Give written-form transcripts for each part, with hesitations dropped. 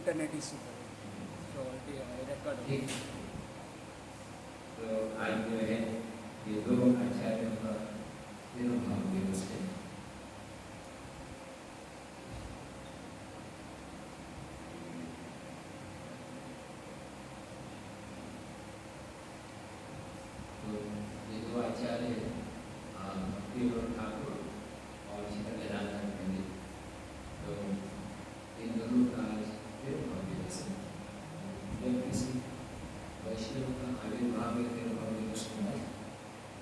Internet issue तो record तो आज जो है ये दो आचार्यों का तिरुभाव दिवस है। तो ये दो आचार्य भक्ति विनोद ठाकुर और श्री गजानन पंडित, तो इन दोनों का तिरुभाव दिवस है। जब किसी वैष्णव का आविर्भाव या तिरुभाव दिवस होता है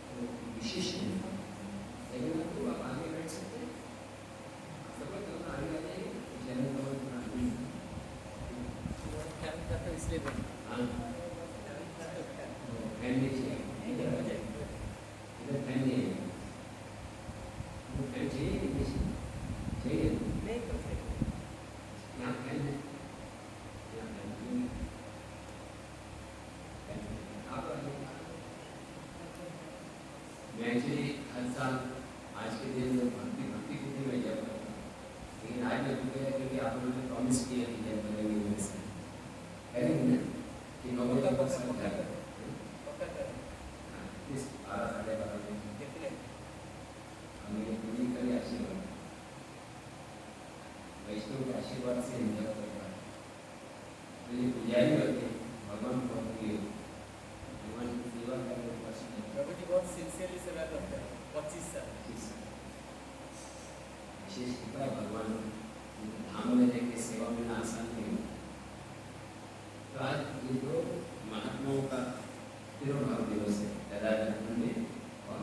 तो विशेष नहीं होता, लेकिन आपको आप आगे बैठ सकते हैं, सब लोग आगे आ जाएंगे, चैनल पर तो इसलिए हाँ फैन लीजिए, इधर आ जाए, इधर फैन नहीं है, फैन चाहिए कि नहीं चाहिए? नहीं तो यहाँ फैन है, यहाँ फैन नहीं है, आप आ जाइए। मैं एक्चुअली हर साल आज के दिन भक्ति के दिन में जब करता हूँ, लेकिन आज मैं रुक गया क्योंकि आप लोगों ने प्रॉमिस किया कि जब करेंगे वैसे करेंगे ना कि 9 बजे तक सब क्या करें, इस 12 साढ़े 12 बजे हमें पूरी करें आशीर्वाद, वैष्णव के आशीर्वाद से हम जब कर पाए। तो ये पुजारी करके भगवान को भगवान की सेवा करने का प्रभु जी बहुत सिंसियरली सेवा करते हैं 25 साल विशेष कृपा है भगवान धाम में रहकर सेवा में आसान नहीं हो। तो आज ये दो महात्माओं का तिरुभाव दिवस है, गदाधर पंडित और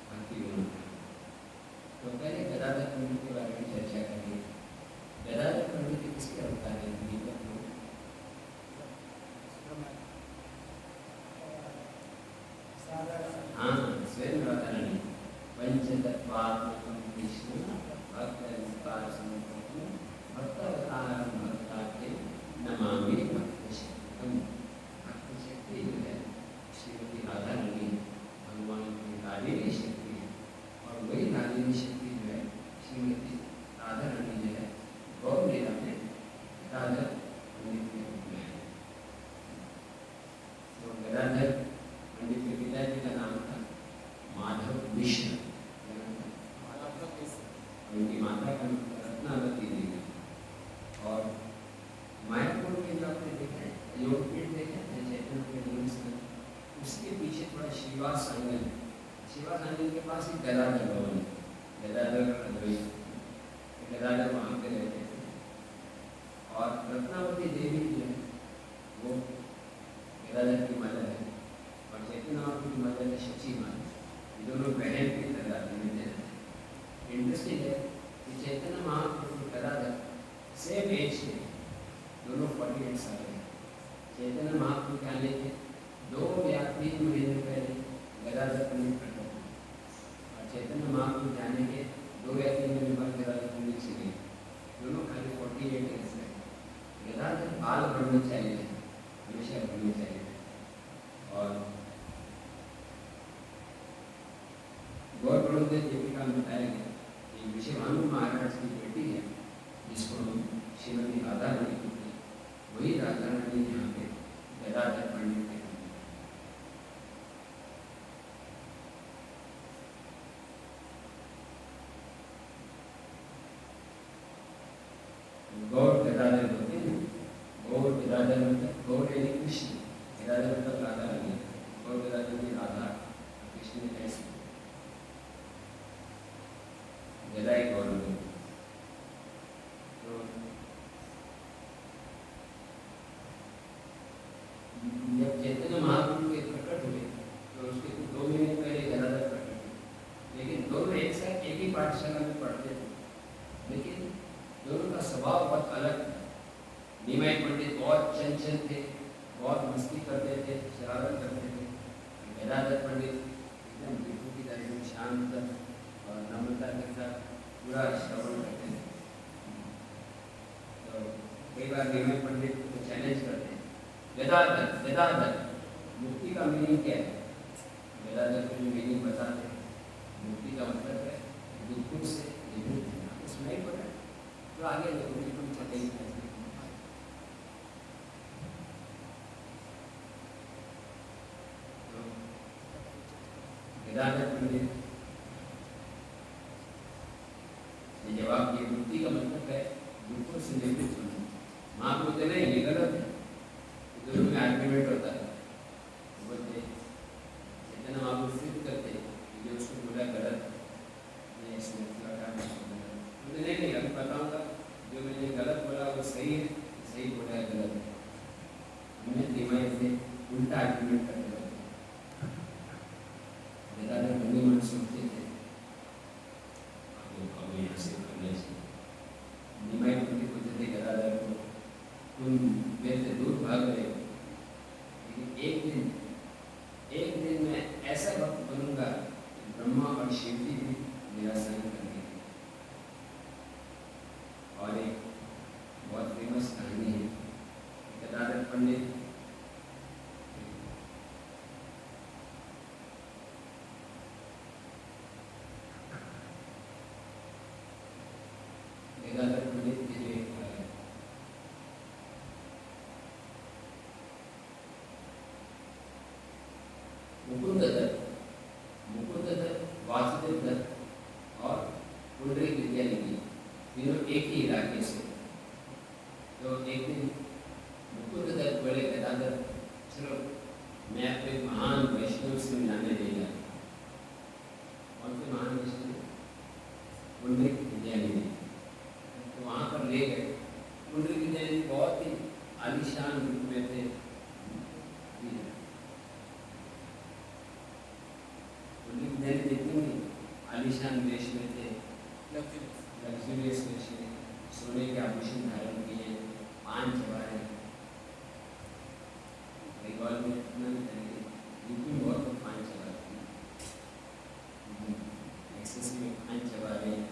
भक्ति विनोद ठाकुर। तो पहले गदाधर पंडित के बारे में चर्चा करेंगे। गदाधर पंडित किसके अवतार है? हाँ, स्वयं राधारानी पंचतत्वात्मकं विष्णु भक्तविस्तारसमुपम भक्तावतारं भक्ताख्ये नमामि भक्तशक्तिं। भक्तशक्ति जो है श्रीमती राधारानी भगवान की नारिणी शक्ति है, और वही नारिणी शक्ति जो है श्रीमती राधारानी जो है गौर लीला में गदाधर पंडित के रूप में है। तो गदाधर पंडित के पिताजी का नाम था माधव मिश्र, उनकी माता का नाम रत्नावती देवी। और मायापुर के जो आपने देखा है योगपीठ देखा है चैतन्य, उसके पीछे थोड़ा श्रीवास आंगन है। श्रीवास आंगन के पास एक गदाधर भवन है, गदाधर अद्वैत गदाधर वहाँ पे रहते थे। और रत्नावती देवी जो है वो गदाधर की मदर है और चैतन्य महाप्रभु की मदर है शची माँ। ये दोनों बहन की तरह मिलते रहते हैं। इंटरेस्टिंग है कि चैतन्य महाप्रभु गदाधर सेम एज के, दोनों 48 साल के। चैतन्य महाप्रभु के आने के 2 या 3 महीने पहले गदाधर पंडित प्रकट हुए और चैतन्य महाप्रभु जाने के 2 या 3 महीने बाद गदाधर पंडित चले। दोनों खाली 48 ईयर्स है। गदाधर बाल ब्रह्मचारी है, हमेशा ब्रह्मचारी है। और गौर ब्रह्मदेव दीपिका में बताया गया कि विषयभानु महाराज की बेटी है जिसको हम श्रीमती राधा रानी कहते हैं, वही राधा रानी यहाँ पे गदाधर पंडित के गौर गदाधर होते हैं। गौर गदाधर मतलब गौर यानी कृष्ण, गदाधर मतलब राधा रानी। गौर गदाधर की राधा, कृष्ण ने ऐसे गदाई गौर में। तो जब चैतन्य महाप्रभु के प्रकट हुए तो उसके 2 महीने पहले गदाधर प्रकट हुए, लेकिन दोनों एक साथ एक ही पाठशाला में पढ़ते थे, लेकिन दोनों का स्वभाव बहुत अलग था। निमाई पंडित बहुत चंचल थे, बहुत मस्ती करते थे, शरारत करते थे। गदाधर पंडित एकदम बिल्कुल की तरह एकदम शांत और नम्रता के साथ पूरा श्रवण करते थे। तो कई बार निमाई पंडित को चैलेंज करते हैं, गदाधर गदाधर मुक्ति का मीनिंग क्या है? गदाधर को जो मीनिंग बताते हैं, मुक्ति का मतलब है दुखों से निवृत्त होना। उसमें ही पता है तो आगे देखो बिल्कुल चलते ही हैं। गदाधर पंडित ने जवाब दिया, मुक्ति का मतलब है दुखों से निवृत्त होना। माँ बोलते नहीं ये गलत है, दोनों में आर्ग्यूमेंट होता है। बोलते जितना आप सिद्ध करते जो उसको बोला गलत है, इसमें नहीं नहीं अभी बताऊंगा जो मैंने गलत बोला वो सही है, सही बोला है गलत है। हमने दिमाग से उल्टा आर्ग्यूमेंट करते रहते। गदाधर बंदी मन सुनते थे, अब यहाँ से करना चाहिए। दिमाग पंडित पूछते थे गदाधर को, तुम मेरे से दूर भाग रहे हो, लेकिन एक दिन मैं ऐसा वक्त बनूंगा ब्रह्मा और शिव जी भी मेरा संग करेंगे। और एक बहुत फेमस कहानी है, गदाधर पंडित के जो एक मुकुंद दत्त, वासुदेव दत्त और पुंडरीक विद्यानिधि तीनों एक ही इलाके से। तो एक दिन मुकुंद दत्त बोले गदाधर चलो मैं आपको एक महान वैष्णव से मिलाने ले गया। कौन से महान वैष्णव? पुंडरीक विद्यानिधि। तो वहाँ पर ले गए। पुंडरीक विद्यानिधि बहुत ही आलीशान रूप में थे। पुंडरीक विद्यानिधि इतने आलीशान वेश में थे, लग्जरियस वेश में, सोने के आभूषण धारण किए, पान चबाए, बंगाल में इतना नहीं करेंगे, यूपी में बहुत पान चबाते हैं, एक्सेसिव पान चबा रहे हैं।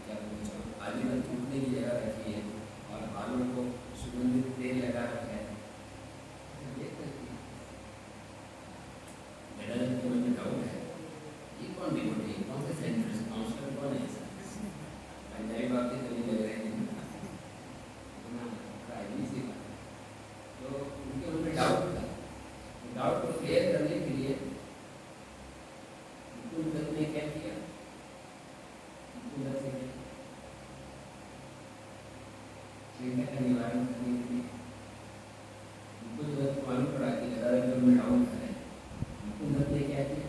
क्या बोलते हैं, आदि में टूटने की जगह रखी है और बालों को सुगंधित तेल लगा रखा है। गदाधर के मन में डाउट है, ये कौन डिवोटी है, कौन से सेंटर काउंसलर कौन है? पंजाबी बात की तो नहीं लग रहे हैं तो उनके मन में डाउट था। डाउट को क्लियर करने के लिए मुकुंद दत्त ने क्या किया? मुकुंद दत्त ने चिंता का निवारण करने के लिए मुकुंद दत्त को मालूम पड़ा कि गदाधर के मन में डाउट है। मुकुंद दत्त ने क्या किया?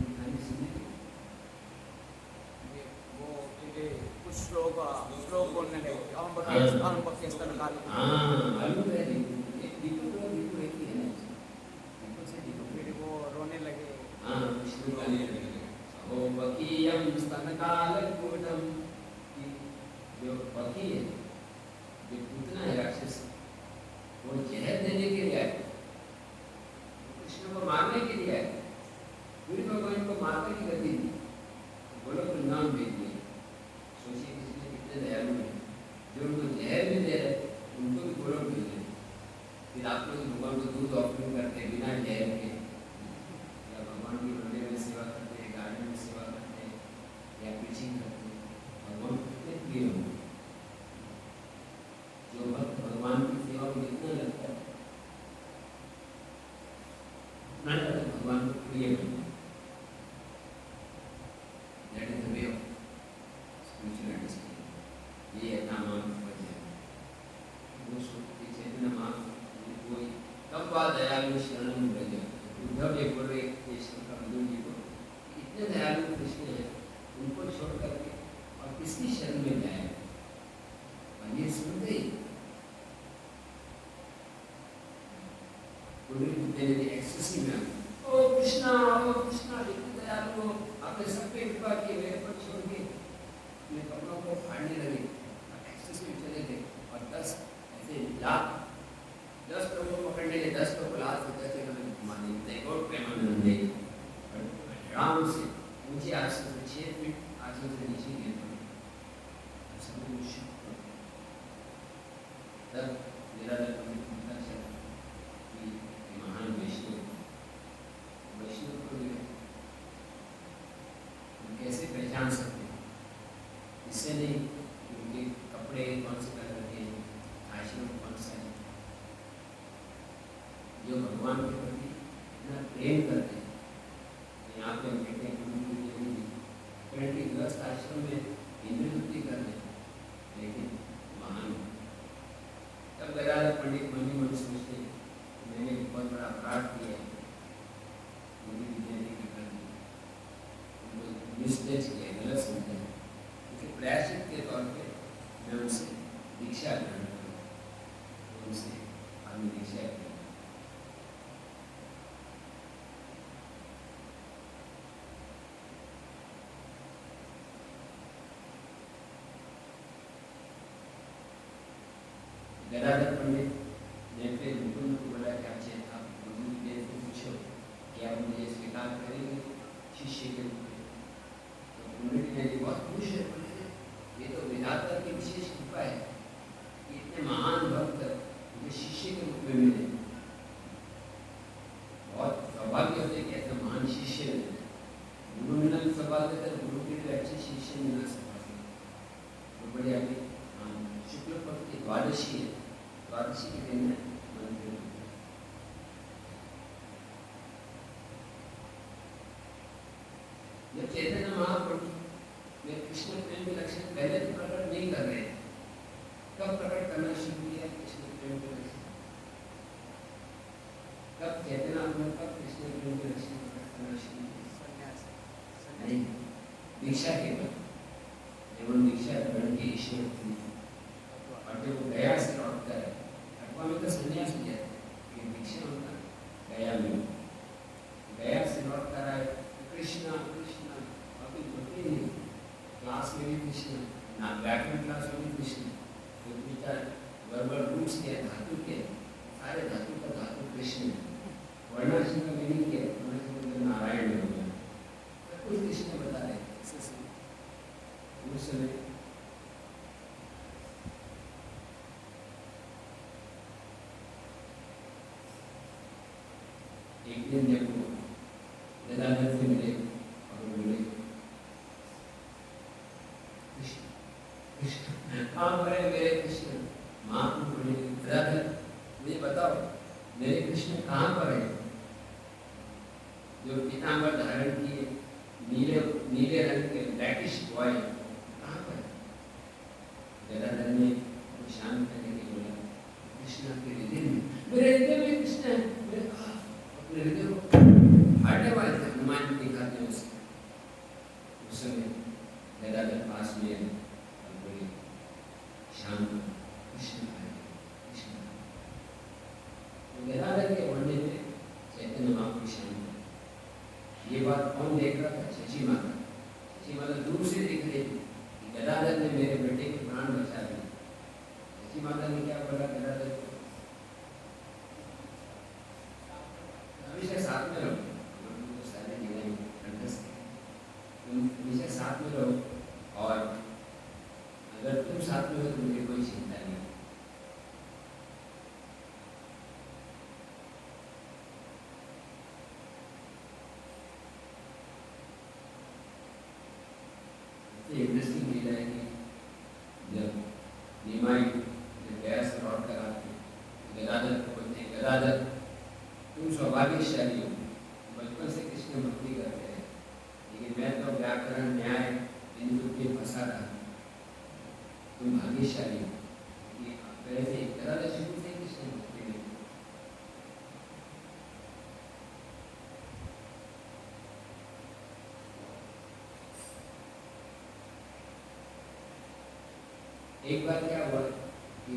कहानी सुनी कुछ श्लोक बोलने लगे अहम भक्ति काल मालूम है दीपक एक ही है ना, दीपक से दीपक फिर वो रोने लगे। विष्णु गाने लगे अहो बकीयम स्तनकालकूटम, जो बकी है, जो पूतना है राक्षस, वो जहर देने के लिए आए, कृष्ण को मारने के लिए आए, फिर भगवान को मारने की गति दी, बोलो तो नाम भेज दिए। सोचिए कृष्ण कितने दयालु हैं, जो उनको जहर भी दे रहे उनको भी बोलो भेज दे। फिर आप लोग भगवान को दूध ऑफरिंग करते बिना जहर के, या भगवान की मंदिर में सेवा करते हैं, गार्डन में सेवा करते हैं, या प्रीचिंग करते हैं, भगवान कितने प्रिय होंगे। जो भक्त भगवान की सेवा में इतना लगता है, उतना ज़्यादा भगवान को प्रिय होंगे। That is the way of spiritual understanding. ये नाम वजह वो चैतन्य महाप्रभु कोई कब बात दयालु शरण ब्रज, उद्धव जी बोल रहे कृष्ण का अर्जुन जी को, इतने दयालु कृष्ण है, उनको छोड़ करके और किसकी शरण में जाए। और ये सुनते ही एक्सेसिव में ओ कृष्णा इतने दयालु हो, आपने सब पे कृपा की, मेरे पर छोड़ के अपने कपड़ों को फाड़ने लगे और एक्सेस में चले गए। और 10 ऐसे लाख 10 लोगों को पकड़ने के 10 लोग लाख होते थे, माने और प्रेमानंद दे आराम से ऊंचे आसन से 6 फीट आसन से नीचे गिर पड़े। तब मेरा पता चला कि महान वैष्णव को कैसे पहचान सकते हैं, इससे नहीं कि उनके कपड़े कौन से कलर के हैं, आश्रम कौन सा है। जो भगवान के प्रति इतना प्रेम करते हैं, यहाँ पे हम कहते हैं कि गृहस्थ आश्रम में इंद्रवृत्ति कर रहे, लेकिन महान तब गदाधर पंडित मन ही मन सोचते मैंने बहुत बड़ा अपराध किया है, मुझे विद्यार्थी की कर दी, मिसटेज किया, गलत समझा, क्योंकि प्रायश्चित के तौर पे मैं उनसे दीक्षा ग्रहण करूँ, उनसे आदमी दीक्षा करूँ। गदाधर पंडित ने फिर मुकुंद को बोला कि आप मुकुंद देव को पूछो कि आप मुझे स्वीकार करेंगे शिष्य के रूप में। तो पंडित ने बहुत खुश है, बोले ये तो विधाता की विशेष कृपा है कि इतने महान भक्त मुझे शिष्य के रूप में मिले, बहुत सौभाग्य होते कि ऐसा महान शिष्य मिले। गुरु मिलना भी सौभाग्य था, गुरु के लिए अच्छे शिष्य मिलना सौभाग्य। तो बड़े अभी शुक्ल पक्ष की द्वादशी है, द्वादशी के दिन है मंदिर। जब चैतन्य महाप्रभु में कृष्ण प्रेम के लक्षण पहले तो प्रकट नहीं कर रहे, कब प्रकट करना शुरू किया कृष्ण प्रेम के लक्षण? कब चैतन्य कब कृष्ण प्रेम के लक्षण प्रकट करना शुरू किया? नहीं, दीक्षा के बाद जब दीक्षा ग्रहण की ईश्वर थी और जब वो गया से लौट कर अटवा में तो संन्यास हो जाता है, दीक्षा होता गया में, गया से लौट कर आए कृष्णा कृष्णा, अभी भक्ति नहीं, क्लास में भी कृष्ण, ना व्याकरण क्लास में भी कृष्ण, जो विचार वर्बल रूट्स के धातु के सारे धातु का धातु कृष्ण, वर्णाश्रम का मीनिंग क्या है, वर्णाश्रम नारायण में हो गया, सब कुछ कृष्ण बता रहे उस समय। एक दिन जब वो गदाधर से मिले और बोले कृष्ण कहाँ पर है मेरे कृष्ण? महाप्रभु बोले गदाधर मुझे बताओ मेरे कृष्ण कहाँ पर है, जो पीतांबर धारण किए नीले रंग के ब्लैकिश बॉय कहाँ पर है? गदाधर ने शांत करने के बोला कृष्ण के हृदय में, मेरे हृदय में कृष्ण है। हृदय को फाड़ने वाले थे, हनुमान जी दिखाते उसको। उस समय गदाधर पास में शांत कृष्ण आए, कृष्ण आए। तो गदाधर के वर्णन में चैतन्य महाप्रभु शांत है। ये बात कौन देख रहा था? शची माता। शची माता दूर से देख रही थी कि गदाधर ने मेरे बेटे के प्राण बचा दिए। शची माता ने क्या बोला गदाधर को? हमेशा साथ में रहो, तो सारे जीवन तुम हमेशा साथ में रहो, और अगर तुम साथ में हो तो मुझे कोई चिंता नहीं। इंटरेस्टिंग लीला है कि जब निमाई जब गैस रॉड कराते गदाधर को बोलते हैं, गदाधर तुम सौभाग्यशाली हो, बचपन से कृष्ण भक्ति करते हैं, लेकिन मैं तो व्याकरण न्याय इन में फंसा था। तुम भाग्यशाली हो कि पहले से गदाधर शुरू से कृष्ण भक्ति में। एक बार क्या हुआ कि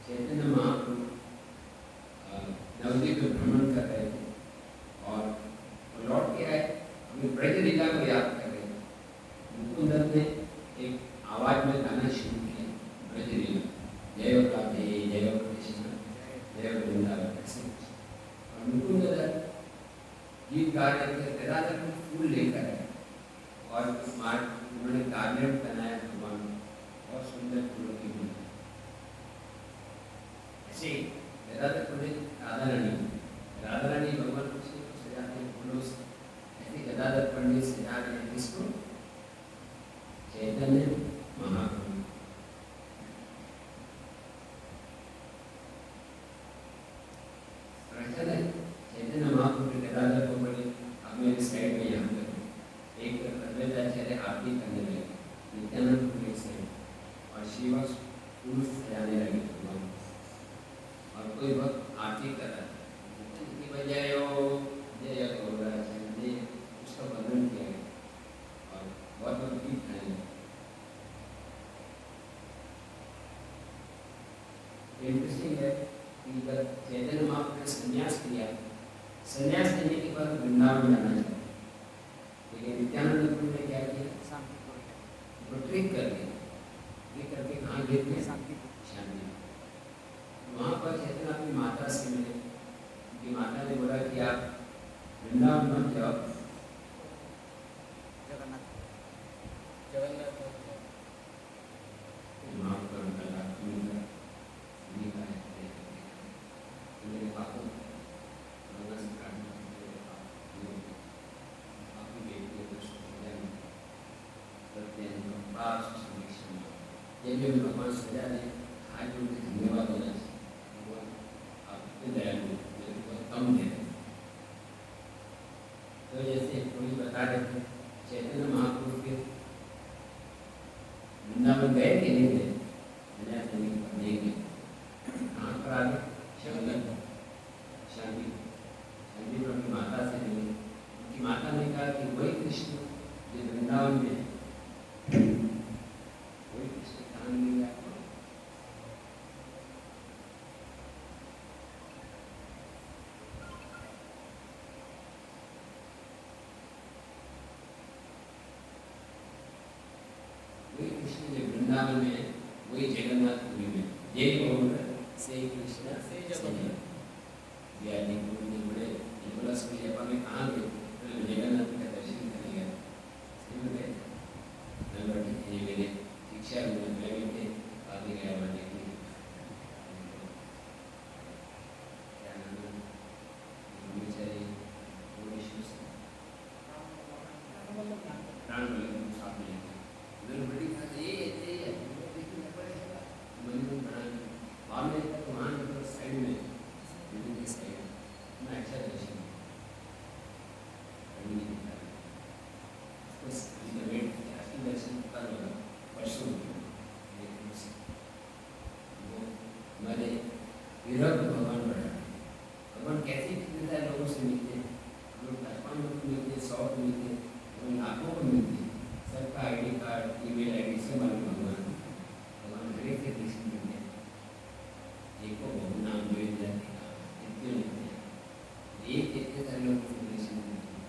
चैतन्य महाप्रभु नवद्वीप में भ्रमण कर रहे थे और लौट के आए, अपनी ब्रज लीला को याद कर रहे थे। मुकुंद ने एक आवाज में गाना शुरू किया, ब्रज लीला, जय राधे जय कृष्ण जय वृंदावन। और मुकुंद गीत गा रहे थे, गदाधर को फूल लेकर आए और उन्होंने गार्डन बनाया भगवान, बहुत सुंदर फूलों की बूंद। ऐसे गदाधर को राधा रानी भगवान कृष्ण को सजाते हैं फूलों से, ऐसे गदाधर पंडित सजा रहे हैं किसको? चैतन्य महाप्रभु। चैतन्य महाप्रभु गदाधर को बोले अब मेरे साइड में यहाँ पर एक अद्वैताचार्य आरती करने लगे, नित्यानंद को एक साइड और शिवा पुरुष सजाने लगे भगवान, और कोई भक्त आरती कर रहा था, जय उसका वर्णन किया गया और बहुत गीत गाने लगे। इंटरेस्टिंग है कि जब चैतन्य महाप्रभु ने संन्यास किया, संन्यास लेने के बाद वृंदावन जाना चाहिए, लेकिन नित्यानंद प्रभु ने क्या किया? ट्रिक कर दिया, ट्रिक करके कहाँ गिर गए? शांति। वहाँ पर चैतन्य अपनी माता से मिले, उनकी माता ने बोला कि आप वृंदावन मत जाओ, जगन्नाथ वहाँ पर उनका लाभ मिलता मेरे पापों भगवान सजा ने आज उनके धन्यवाद देना चाहिए, आप दयालु मेरे को कम दे रहे। तो जैसे कोई बता रहे थे चैतन्य महाप्रभु के वृंदावन गए कि नहीं गए? नहीं गए। कहाँ पर आ गए? शांति पर अपनी माता से मिले, उनकी माता ने कहा कि वही कृष्ण जो वृंदावन में वही कृष्ण कहाँ मिल गया? वही कृष्ण जो वृंदावन में, वही जगन्नाथपुरी में, जय बोल से कृष्ण से जगन्नाथ। बड़े निकोलस में कहाँ गए? जगन्नाथ का दर्शन करने गए, मेरे शिक्षा थे आगे गया वाले की भगवान बढ़ा भगवान कैसे मिलता है? लोगों से मिलते हैं, लोग 500 को मिलते हैं, 100 को मिलते हैं, लाखों को मिलते हैं, सबका सबका आईडी कार्ड ईमेल आईडी से मालूम भगवान भगवान हर एक के दर्शन करते हैं। एक को बहु नाम जो जाते हैं इतने होते हैं एक इतने सारे लोगों को दर्शन करते हैं।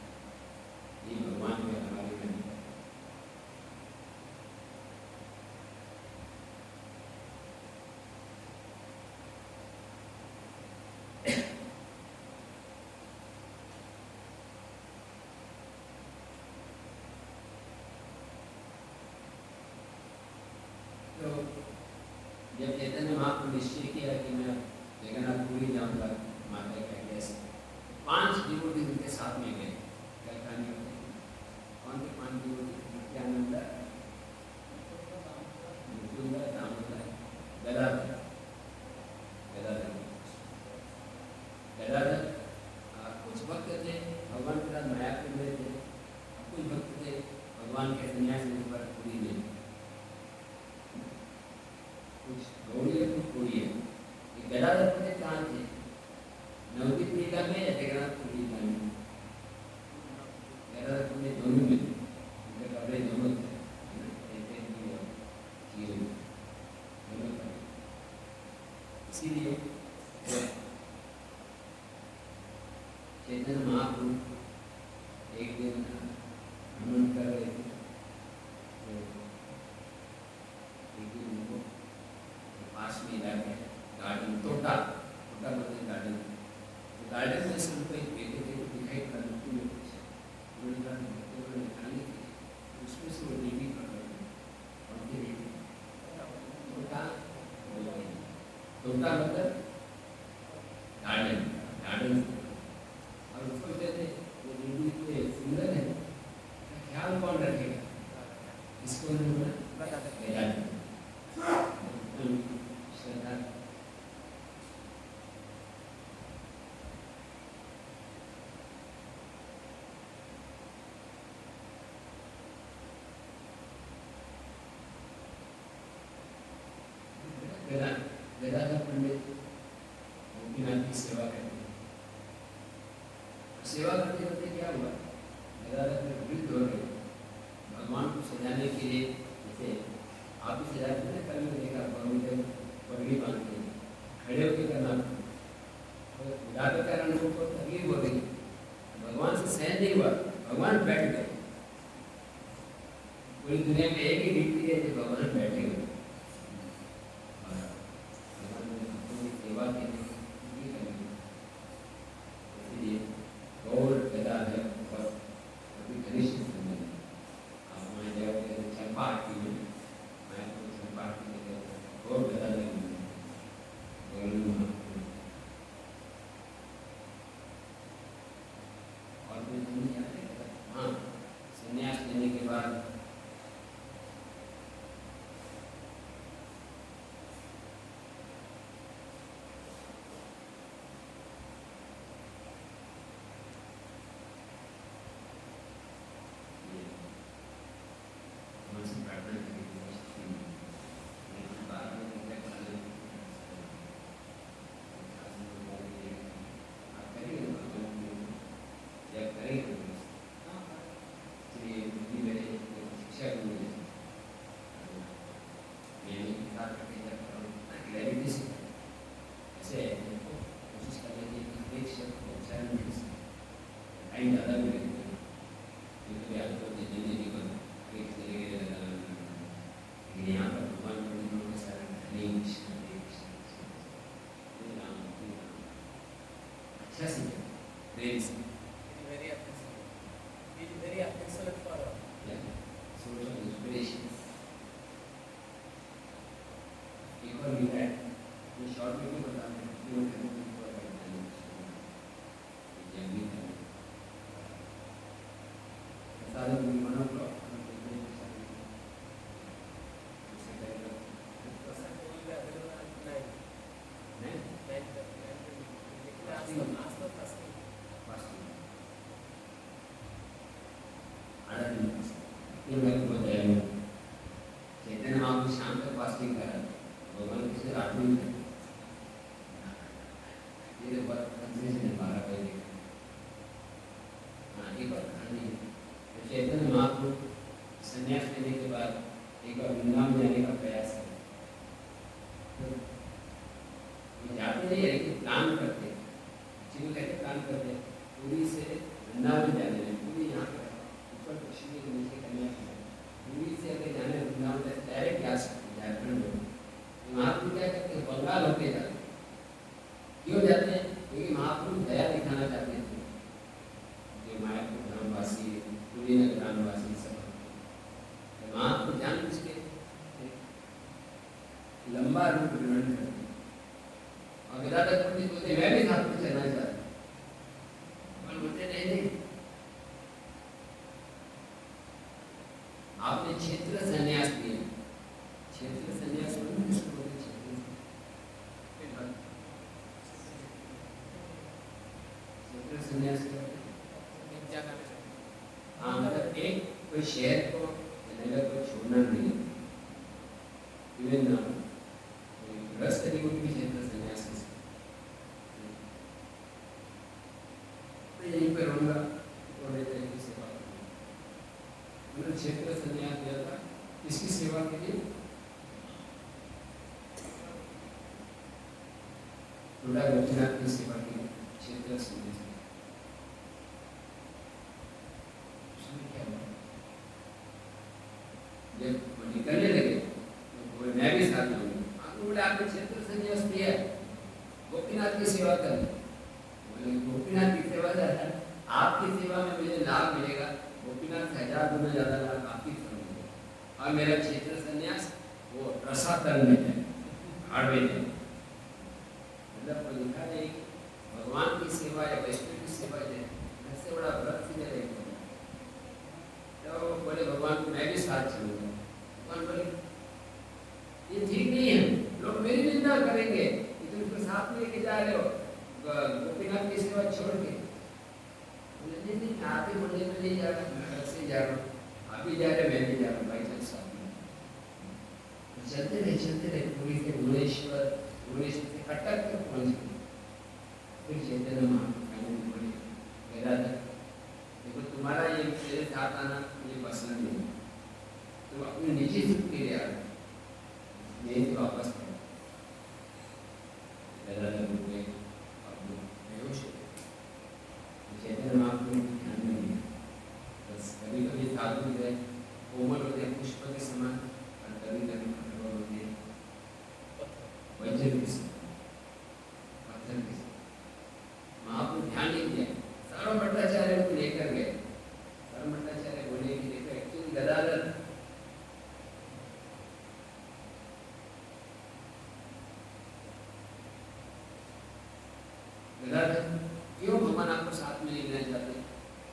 ये भगवान के हमारे में तो जब चैतन्य महाप्रभु निश्चय किया कि मैं जगन्नाथपुरी जाऊंगा माता के आज्ञा से 5 डिवोटी उनके साथ में गए। क्या कहानी होती है? कौन थे 5 डिवोटी? नित्यानंद, मुकुंद, दामोदर, गदाधर। गदाधर कुछ भक्त थे भगवान के साथ मायापुर में थे, कुछ भक्त थे भगवान के संन्यास लेने पर पुरी में, कुछ गौड़ी है कुछ पूरी है। गदाधर पते कहाँ थे? नवदीप लीला में या जगन्नाथपुर लीला में? गदाधर पते दोनों में, उनके कपड़े दोनों थे, दोनों थे। इसीलिए चैतन्य महाप्रभु एक दिन भ्रमण कर रहे थे, तो एक दिन उनको पास में जाके गार्डन तोटा मतलब गार्डन, तो गार्डन में से उनको एक बेटे थे दिखाई पड़ा मिट्टी में कुछ उन्होंने निकालने के लिए उसमें से वो देवी पकड़ और फिर तोटा मतलब गार्डन गार्डन और उसको कहते वो देवी इतने सुंदर है, ख्याल कौन रखेगा इसको श्रद्धा। गदाधर पंडित गोपीनाथ की सेवा करते हैं। सेवा करते करते क्या हुआ, गदाधर वृद्ध हो गए। भगवान को सजाने के लिए जैसे आप भी सजाते हैं, कल में देखा पगड़ी बांधते हैं, खड़े होकर करना, तो ज्यादा कारण उनको तकलीफ हो गई, भगवान से सहन नहीं हुआ, भगवान बैठ गए। पूरी दुनिया में एक ही डिग्री है जो भगवान बैठे हुए, सेवा के लिए। इसलिए गौर गदाधर और अभी घनिष्ठ संबंध आप वहाँ जाओगे चंपा आरती में, मैं तो चंपा आरती में गौर गदाधर और कोई नहीं आते। हाँ, संन्यास लेने के बाद चैतन्य महाप्रभु शाम तक फास्टिंग करा, भगवान किसी रात में ये बात कंसेशन है 12 बजे। हाँ, एक बात कहानी है, चैतन्य महाप्रभु संन्यास लेने के बाद एक बार वृंदावन जाने का प्रयास करें। तो जाते नहीं है लेकिन प्लान करते हैं, जिनको कहते प्लान करते हैं, पूरी से वृंदावन जाने में, पूरी यहाँ पर ऊपर पश्चिमी के नीचे कन्याकुमारी, पूरी से अगर जाने वृंदावन तक डायरेक्ट जा सकते हैं झारखंड में। महाप्रभु क्या करते हैं, बंगाल होते जाते हैं। क्यों जाते हैं? क्योंकि महाप्रभु दया दिखाना चाहते थे जो मायापुर ग्रामवासी, पूरी ग्रामवासी सब महाप्रभु जान बुझ लंबा रूट ग्रहण करते और विराट पंडित बोलते मैं भी साथ में चलना चाहता हूँ, बोलते नहीं आपने क्षेत्र संन्यास दिया। क्षेत्र संन्यास संन्यास हाँ, मतलब एक कोई शहर को नगर को छोड़ना नहीं, इवन ग्रस्त को भी क्षेत्र संन्यास यहीं पर रहूँगा और सेवा मतलब क्षेत्र संन्यास दिया था। किसकी सेवा के लिए? थोड़ा गोपीनाथ की सेवा के लिए क्षेत्र संन्यास। जब वो निकलने लगे तो मैं भी साथ जाऊंगा। बोले आपने क्षेत्र संन्यास दिया, गोपीनाथ की सेवा कर। बोले गोपीनाथ की सेवा ज्यादा, आपकी सेवा में मुझे लाभ मिलेगा, गोपीनाथ से 1000 गुना ज्यादा लाभ आपकी सेवा मिलेगा। और मेरा क्षेत्र संन्यास वो रसातल में है, हार्डवे में। मतलब लिखा है भगवान की सेवा या वैष्णव की सेवा है, ऐसे बड़ा व्रत से रहेगा। तो बोले भगवान को मैं भी साथ चलूंगा। भगवान बोले ये ठीक नहीं है, लोग मेरी निंदा करेंगे, तुम उसको साथ में लेके जा रहे हो गोपीनाथ की सेवा छोड़ के। बोले नहीं आप ही मंदिर में नहीं जा रहा, मैं घर से जा रहा हूँ, आप भी जा रहे मैं भी जा रहा हूँ, भाई चल साथ में। चलते रहे पूरी से भुवनेश्वर से कटक तक पहुँच गए। फिर चैतन्य महाप्रभु बोले गदाधर देखो तुम्हारा ये मेरे साथ आना मुझे पसंद नहीं, तुम अपनी निजी सुख के लिए आ रहे, नहीं तो वापस करो। गदाधर बोले अब बेहोश हो गए। चैतन्य महाप्रभु ध्यान में नहीं, बस कभी कभी साधु जो है कोमल होते हैं पुष्प के समान, और कभी कभी कठोर होते हैं वज्र के समान, पत्थर के समान। महाप्रभु ध्यान नहीं दिया, सारा भट्टाचार्य को लेकर गए। सारा भट्टाचार्य बोले कि देखो एक्चुअली गदाधर क्यों भगवान आपको साथ में लेना चाहते?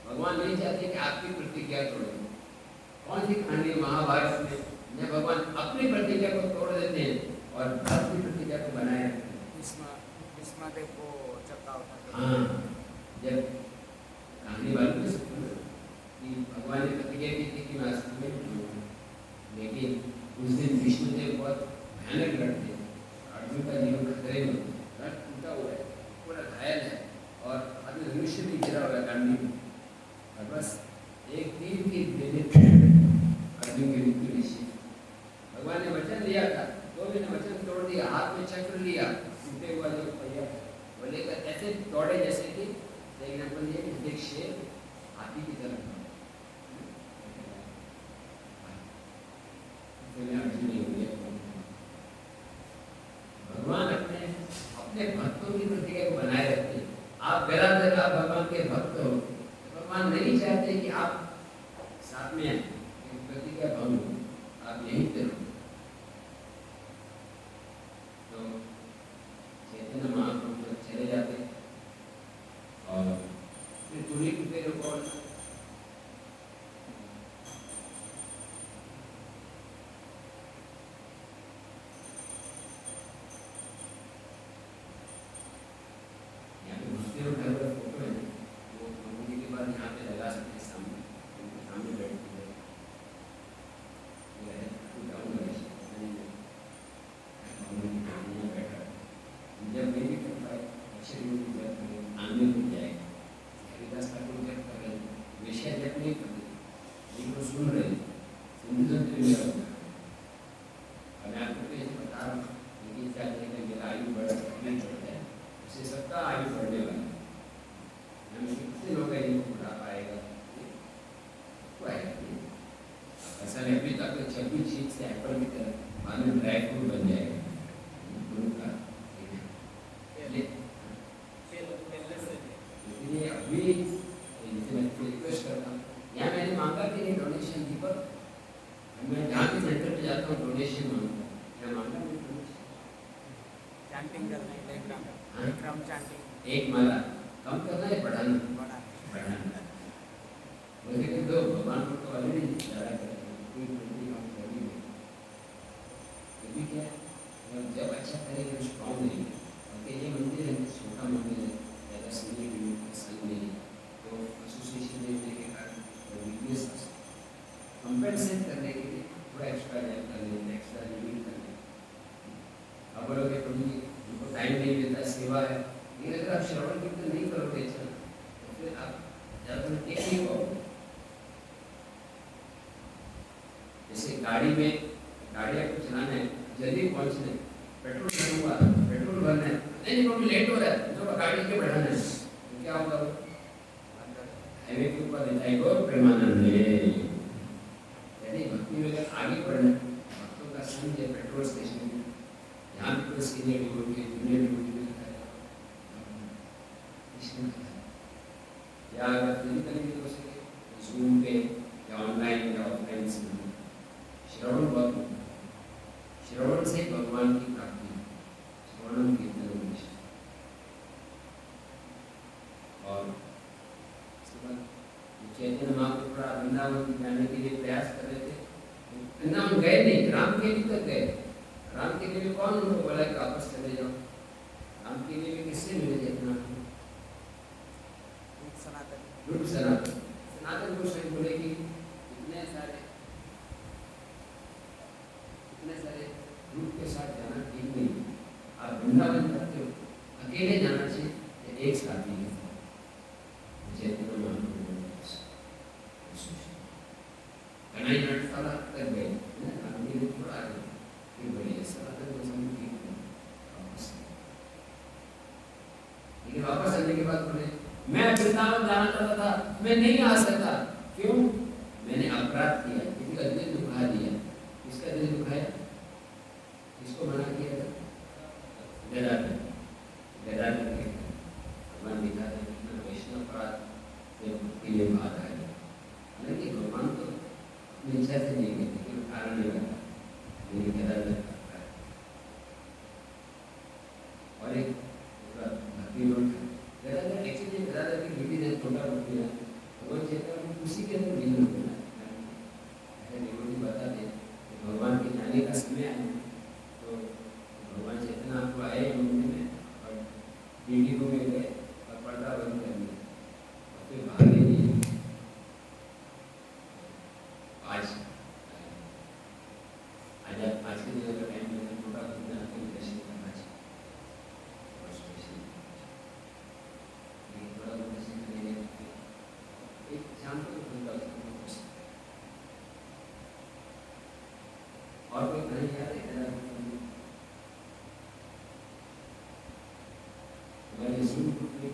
भगवान नहीं चाहते कि आपकी प्रतिज्ञा तोड़े। कौन सी कहानी महाभारत में भगवान अपनी प्रतिज्ञा को तोड़ देते हैं और भक्त की प्रतिज्ञा को बनाए रखते हैं। हाँ, जब कहानी वालों में कि भगवान ने प्रतिज्ञा की थी कि मैं अस्त्र में लूंगा, लेकिन उस दिन विष्णुदेव बहुत भयानक लड़ते, अर्जुन का जीवन खतरे में, रथ टूटा हुआ है, पूरा घायल है और अभी धनुष्य भी गिरा हुआ है गांडी में, और बस एक तीर की देने अर्जुन की मृत्यु निश्चित। भगवान ने वचन दिया था, तो भी ने वचन तोड़ दिया, हाथ में चक्र लिया, टूटे हुआ जो पहिया वो लेकर ऐसे दौड़े जैसे कि एग्जाम्पल ये कि एक शेर हाथी की तरह भगवान अपने भक्तों की प्रतिज्ञा को बनाए रखते। आप गदाधर आप भगवान के भक्त हो, भगवान नहीं चाहते कि आप साथ में आए, प्रतिज्ञा भंग हो, आप यहीं पे रहो। तो चैतन्य महाप्रभु जब चले जाते और फिर पूरी कुत्ते को फोटो है वो के बाद यहाँ पे लगा सकते सामने, सामने बैठती है बैठा जब नहीं भी कर पाए अच्छे आने मिल जाएगा। हरिदास ठाकुर जब कर रहे विषय जब नहीं कर रहे लेकिन वो सुन रहे हिंदुज्म में भी होता है। और मैं आपको ये बता रहा हूँ कि क्या कहते हैं आयु बढ़ बढ़ता है, उससे सबका आयु बढ़ने वाला है। हमें कितने लोग हैं जिनको बुढ़ापा आएगा, ऐसा नहीं अभी तक 26 चीज से एप्पल की तरह मानो ड्राई फ्रूट बन जाएगा का। इसलिए अभी रिक्वेस्ट करता हूँ, यहाँ मैंने मांगा कि नहीं डोनेशन की, पर मैं जहाँ भी सेंटर पे जाता हूँ डोनेशन मांगता हूँ, मैं मांगा नहीं डोनेशन। चैंटिंग करना है, एक ग्राम चैंटिंग, एक माला कम करना है बढ़ाना, बढ़ाना मुझे कि दो भगवान को तो ऑलरेडी ज़्यादा कर रहे हैं, कोई मंदिर काम कर ही नहीं। अभी क्या है, जब अच्छा करेंगे स्ट्रॉन्ग नहीं है, और ये मंदिर है छोटा मंदिर है, ज़्यादा सीनियर यूनिट संग नहीं है, तो एसोसिएशन देने के कारण वीकनेस कंपेंसेट करने के लिए थोड़ा एक्स्ट्रा हेल्प कर लेते, एक्स्ट्रा लिमिट कर लेते। अब बोलोगे प्रभु जी उनको टाइम नहीं मिलता, सेवा है, लेकिन अगर आप श्रवण कीर्तन नहीं करोगे अच्छा तो फिर आप ज़्यादा टेक नहीं पाओगे। जैसे गाड़ी में गाड़ी आपको चलाना है, जल्दी पहुंचना है, पेट्रोल भरूंगा, पेट्रोल भरना है, नहीं प्रॉब्लम लेट हो रहा है, तो गाड़ी के बढ़ाना है, तो क्या होगा? हाईवे के ऊपर देता है गौर प्रेमानंद यानी भक्ति में अगर आगे बढ़ना, भक्तों का संग है पेट्रोल स्टेशन में, यहाँ भी कोई सीनियर डिवोटी जूनियर डिवोटी में लिखा है, या अगर फिजिकली हो सके जूम पे या ऑनलाइन या ऑफलाइन से श्रवण बहुत, श्रवण से भगवान की प्राप्ति, श्रवण कीर्तन और चैतन्य महाप्रभु थोड़ा वृंदावन जाने के लिए प्रयास कर रहे थे, वृंदावन गए नहीं, राम के लिए तक गए। राम के लिए कौन उनको बोला कि वापस चले जाओ? राम के लिए किससे मिले चैतन्य? रूप सनातन, सनातन गोस्वामी बोले कि इतने सारे ग्रुप के साथ जाना ठीक नहीं, आप वृंदावन जाते हो अकेले जाना चाहिए, एक साथ नहीं चैतन्य महाप्रभु कन्हैया नटसाला तक गए, थोड़ा आगे फिर बढ़िया सनातन गोस्वामी ठीक वापस, लेकिन वापस आने के बाद बोले मैं वृंदावन जाना चाहता था, मैं नहीं आ सकता। क्यों? मैंने अपराध किया, किसी का दिल दुखा दिया। किसका दिल दुखाया? किसको मना किया था? गदाधर, गदाधर के भगवान दिखा दे कितना वैष्णव अपराध के लिए बात आई। हालांकि भगवान तो अपनी इच्छा से नहीं कहते, केवल कारण नहीं लगा, लेकिन गदाधर का अपराध। और एक भक्ति लोग गदाधर एक्चुअली गदाधर की ड्यूटी ने छोटा रूप लिया, भगवान चैतन्य उसी के अंदर लीन हो गया। ऐसे डिवोटी बता दे भगवान के जाने का समय आया तो भगवान चैतन्य आपको आए मंदिर में और ड्यूटी को में गए और पर्दा बंद कर दिया और फिर भागे नहीं। आज के दिन अगर टाइम में छोटा घूमना आपको दर्शन करना चाहिए और स्पेशली थोड़ा दर्शन करने एक शाम को और कोई नहीं याद है हमारे जूम ग्रुप में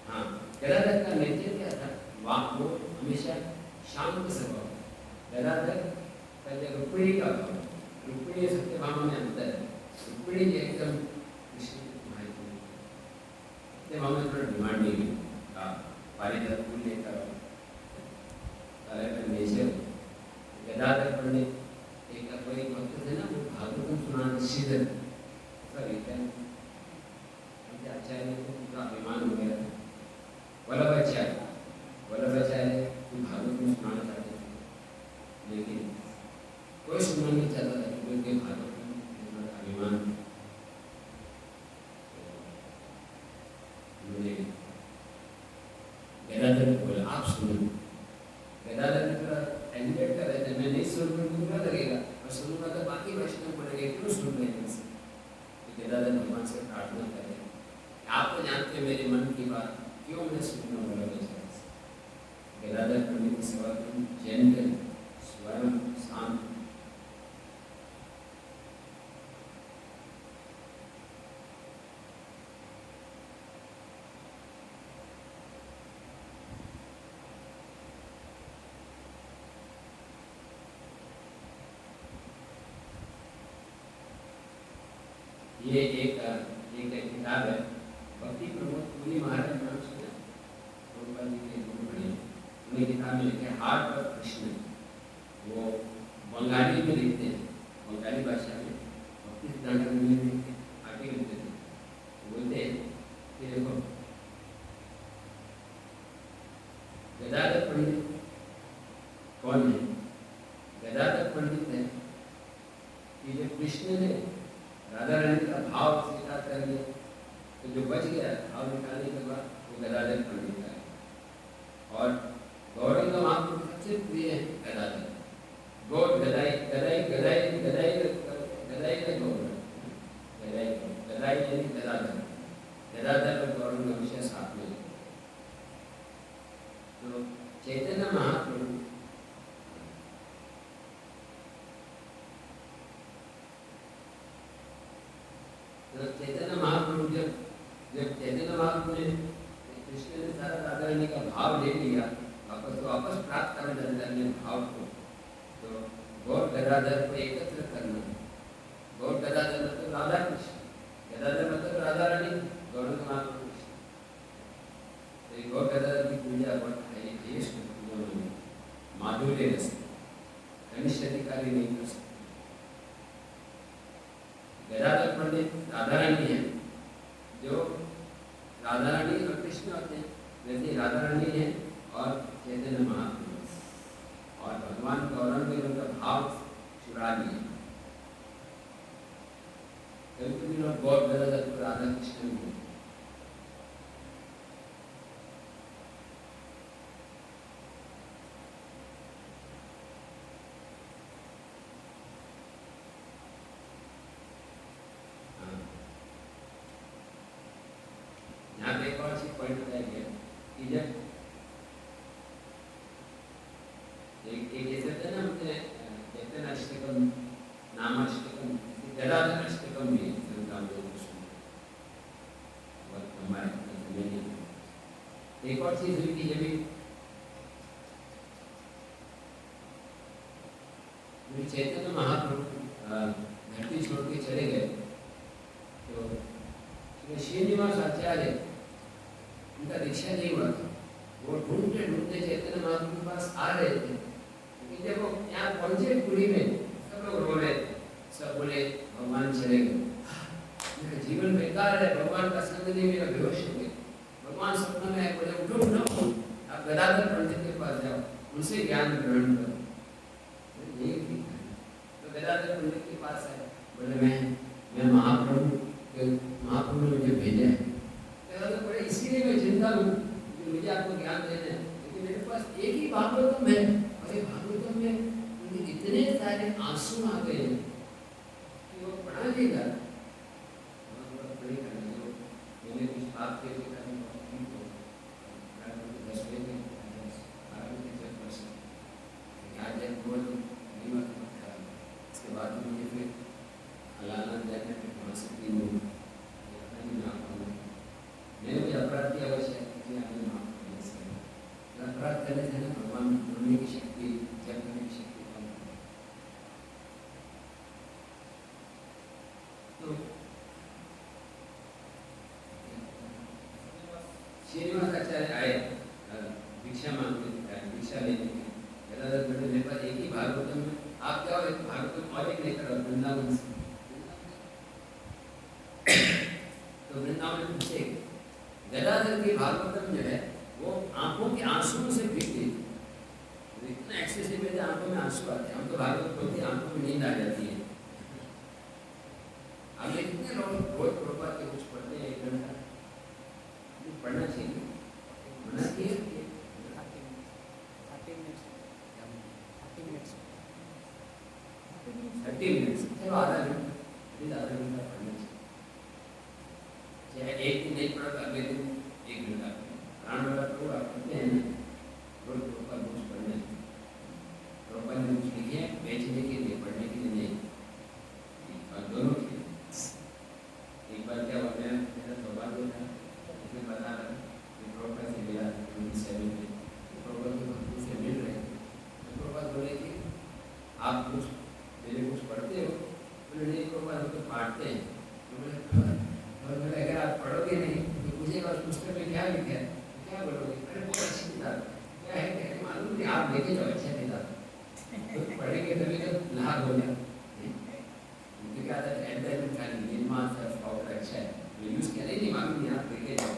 हाँ गदाधर का नेचर क्या था? वहाँ वो हमेशा शांत स्वभाव, गदाधर का जब रुक्मिणी का भाव, रुक्मिणी सत्यभामा में अंतर है। रुक्मिणी जी एकदम सत्यभामा में थोड़ा डिमांड नहीं है, पारिजात फूल लेकर अलग अलग नेचर। गदाधर पढ़ने एक कोई भक्त थे ना, वो भागवतम सुना श्रीधर आचार्य को पूरा अभिमान हो गया था। वल्लभाचार्य कोई भागवत में सुनाना चाहते थे, लेकिन कोई सुनना नहीं चाहता था क्योंकि भागवत में अभिमान। मुझे गदाधर बोला आप सुनो, गदाधर ने थोड़ा एलिवेट कर रहे थे, मैं नहीं सुन रहा हूँ बुरा लगेगा, और सुनूंगा तो बाकी वैष्णव पड़ेगा, क्यों सुन रहे हैं मुझसे? तो गदाधर भगवान से प्रार्थना करें, आप तो जानते हैं मेरे मन की बात, क्यों मैं सुनना बोला बेचारा से? गदाधर पंडित की सेवा करूँ, जेंटल, स्वयं शांत, ये एक किताब है, भक्ति प्रमोद पुरी महाराज नाम सुना, प्रभुपाद जी के गुरु बने, उन्हें किताब में लिखे हार्ट ऑफ कृष्ण, वो बंगाली में लिखते हैं, बंगाली भाषा में भक्ति सिद्धांत में लिखते आगे लिखते थे, बोलते हैं कि देखो गदाधर पंडित कौन है? गदाधर पंडित है कि जब कृष्ण ने राधा रानी का भाव स्वीकार कर लिया, तो जो बच गया भाव निकालने के बाद वो गदाधर पंडित है। और गौरंग महाप्रभु सबसे प्रिय है गदाधर, गौर गदाई गदाई गदाई गदाई गदाई का गौर, गदाई गदाई यानी गदाधर, गदाधर और गौरंग हमेशा साथ में। तो चैतन्य महाप्रभु चैतन्य महाप्रभु जब चैतन्य महाप्रभु ने कृष्ण ने सारा राधा रानी का भाव ले लिया, वापस प्राप्त करने भाव को, तो गौर गदाधर को एकत्र करना, गौर गदाधर मतलब राधा कृष्ण, गदाधर मतलब राधा रानी, गौरंग महाप्रभु। तो गौर गदाधर की पूजा बहुत माधुर्य रस, कनिष्ठ अधिकारी नहीं कर सकते। गदाधर पंडित राधा रानी है, जो राधा रानी और कृष्ण होते हैं, वैसे राधा रानी है और चैतन्य महाप्रभु, और भगवान गौरंग ने उनका भाव चुरा लिया। कभी लोग गौर गदाधर को राधा कृष्ण में, एक और सी पॉइंट बताया गया कि जब एक ऐसे थे ना, चैतन्य अष्टकम, नाम अष्टकम, गदाधर अष्टकम भी एक और चीज हुई कि जब चैतन्य महाप्रभु धरती छोड़ के चले गए, तो श्रीनिवास आचार्य उनका दीक्षा नहीं हुआ था, वो ढूंढते ढूंढते चैतन्य महाप्रभु के पास आ रहे थे, लेकिन जब वो यहाँ पहुंचे पुरी में, सब लोग रो रहे थे, सब बोले भगवान चले गए, मेरा जीवन बेकार है, भगवान का संग नहीं, मेरा बेहोश हो गया। भगवान सपना में बोले उठो ना, आप गदाधर पंडित के पास जाओ, उनसे ज्ञान ग्रहण करो। तो गदाधर पंडित के पास आए, बोले मैं महाप्रभु ने मुझे भेजा है, तो बोले इसीलिए मैं चिंता हूँ कि मुझे आपको ज्ञान देना है, लेकिन मेरे पास एक ही भागवतम है, और ये भागवतम में उनके इतने सारे आंसू आ गए कि वो पढ़ा नहीं जा रहा। मैंने कुछ बात के लिए इसके बाद मुझे फिर अलाना जाने पे वहाँ से 3 लोग मैंने मुझे अपराध की आवश्यकता है, अपराध करने से ना भगवान बोलने की शक्ति, जप करने की शक्ति कम। तो श्रीनिवास आचार्य आए भिक्षा मांगने, भिक्षा लेने के, गदाधर पंडित मेरे पास एक ही भागवतम में, आप क्या एक भागवतम और एक लेकर वृंदावन से, तो वृंदावन पूछे गदाधर की भागवतम जो है वो आंखों के आंसुओं से भीगती है, इतना एक्सेसिव है, आंखों में आंसू आते हैं। हम तो भागवत पढ़ते आंखों में नींद आ जाती है। अब ये कितने लोग रोज प्रभुपाद के कुछ पढ़ते हैं, 1 घंटा पढ़ना चाहिए, होना चाहिए। 30 मिनट्स, चलो आधा घंटा, अभी आधा घंटा पढ़ना चाहिए। चाहे एक दिन नहीं पढ़ा तो अगले दिन 1 घंटा प्राण वाला तो आप पढ़ते हैं ना, रोज प्रॉपर बुक्स पढ़ने, प्रॉपर बुक्स लिखे बेचने के लिए, पढ़ने के लिए नहीं, और दोनों के लिए। एक बार क्या हुआ, मेरा सौभाग्य था, इसमें बता रहा कि प्रॉपर से मिला 27 में, प्रॉपर के भक्तों से मिल रहे थे, तो प्रॉपर बोले कि आप कुछ मेरे कुछ पढ़ते हो, बोले नहीं प्रॉपर हम तो पढ़ते हैं, तो बोले अगर आप पढ़ोगे नहीं तो पूछेगा उस पुस्तक में क्या लिखा है, क्या बोलोगे, अरे बहुत अच्छी किताब क्या है, कहते मालूम नहीं, आप देखे तो अच्छा किताब, तो पढ़ेंगे तभी तो लाभ होगा। क्योंकि क्या था एंड अच्छा है, यूज किया नहीं मालूम नहीं, आप देखे जाओ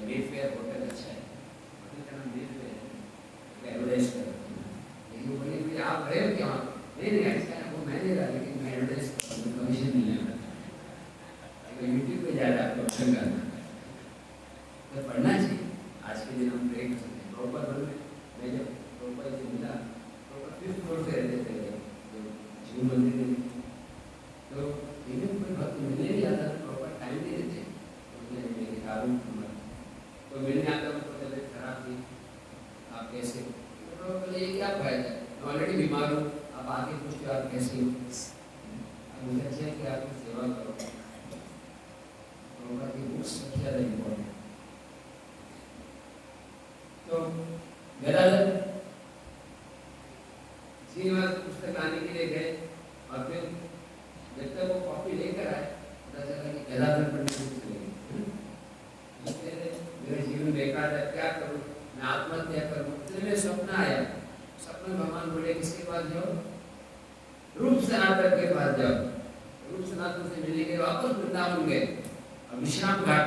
मेफेयर होटल अच्छा है, होटल का नाम मेफेयर है, एडवर्टाइज कर, लेकिन बोले कि आप गए हो क्या, नहीं अच्छा है, वो मैं नहीं रहा, लेकिन मैं एडवर्टाइज कमीशन नहीं लेना, यूट्यूब पे जा रहा है आपको ऑप्शन करना, तो पढ़ना चाहिए। आज के दिन हम प्रे कर सकते हैं प्रॉपर बोल में, मैं जब प्रॉपर से मिला, प्रॉपर 5th फ्लोर पे रहते थे जो शिव मंदिर में, तो इन्हें कोई भक्त मिलने नहीं आता, प्रॉपर टाइम नहीं देते, तो मिलने आता उनको तबियत खराब थी, आप कैसे, तो बोले ये क्या फायदा है, मैं ऑलरेडी बीमार हूँ, आप आके पूछते हो आप कैसे हो, मुझे अच्छा है कि आपकी सेवा करो, की बुक्स सबसे ज़्यादा इम्पोर्टेंट। तो गदाधर श्रीनिवास पुस्तक लाने के लिए गए, और फिर जब तक वो कॉपी लेकर आए पता चला कि गदाधर पंडित मेरा जीवन बेकार है, क्या करूँ, मैं आत्महत्या करूँ, इसलिए मेरे सपना आया, सपने भगवान बोले किसके पास जाओ, रूप सनातन के पास जाओ, रूप सनातन से मिलने के वापस वृंदावन गए, विश्राम घाट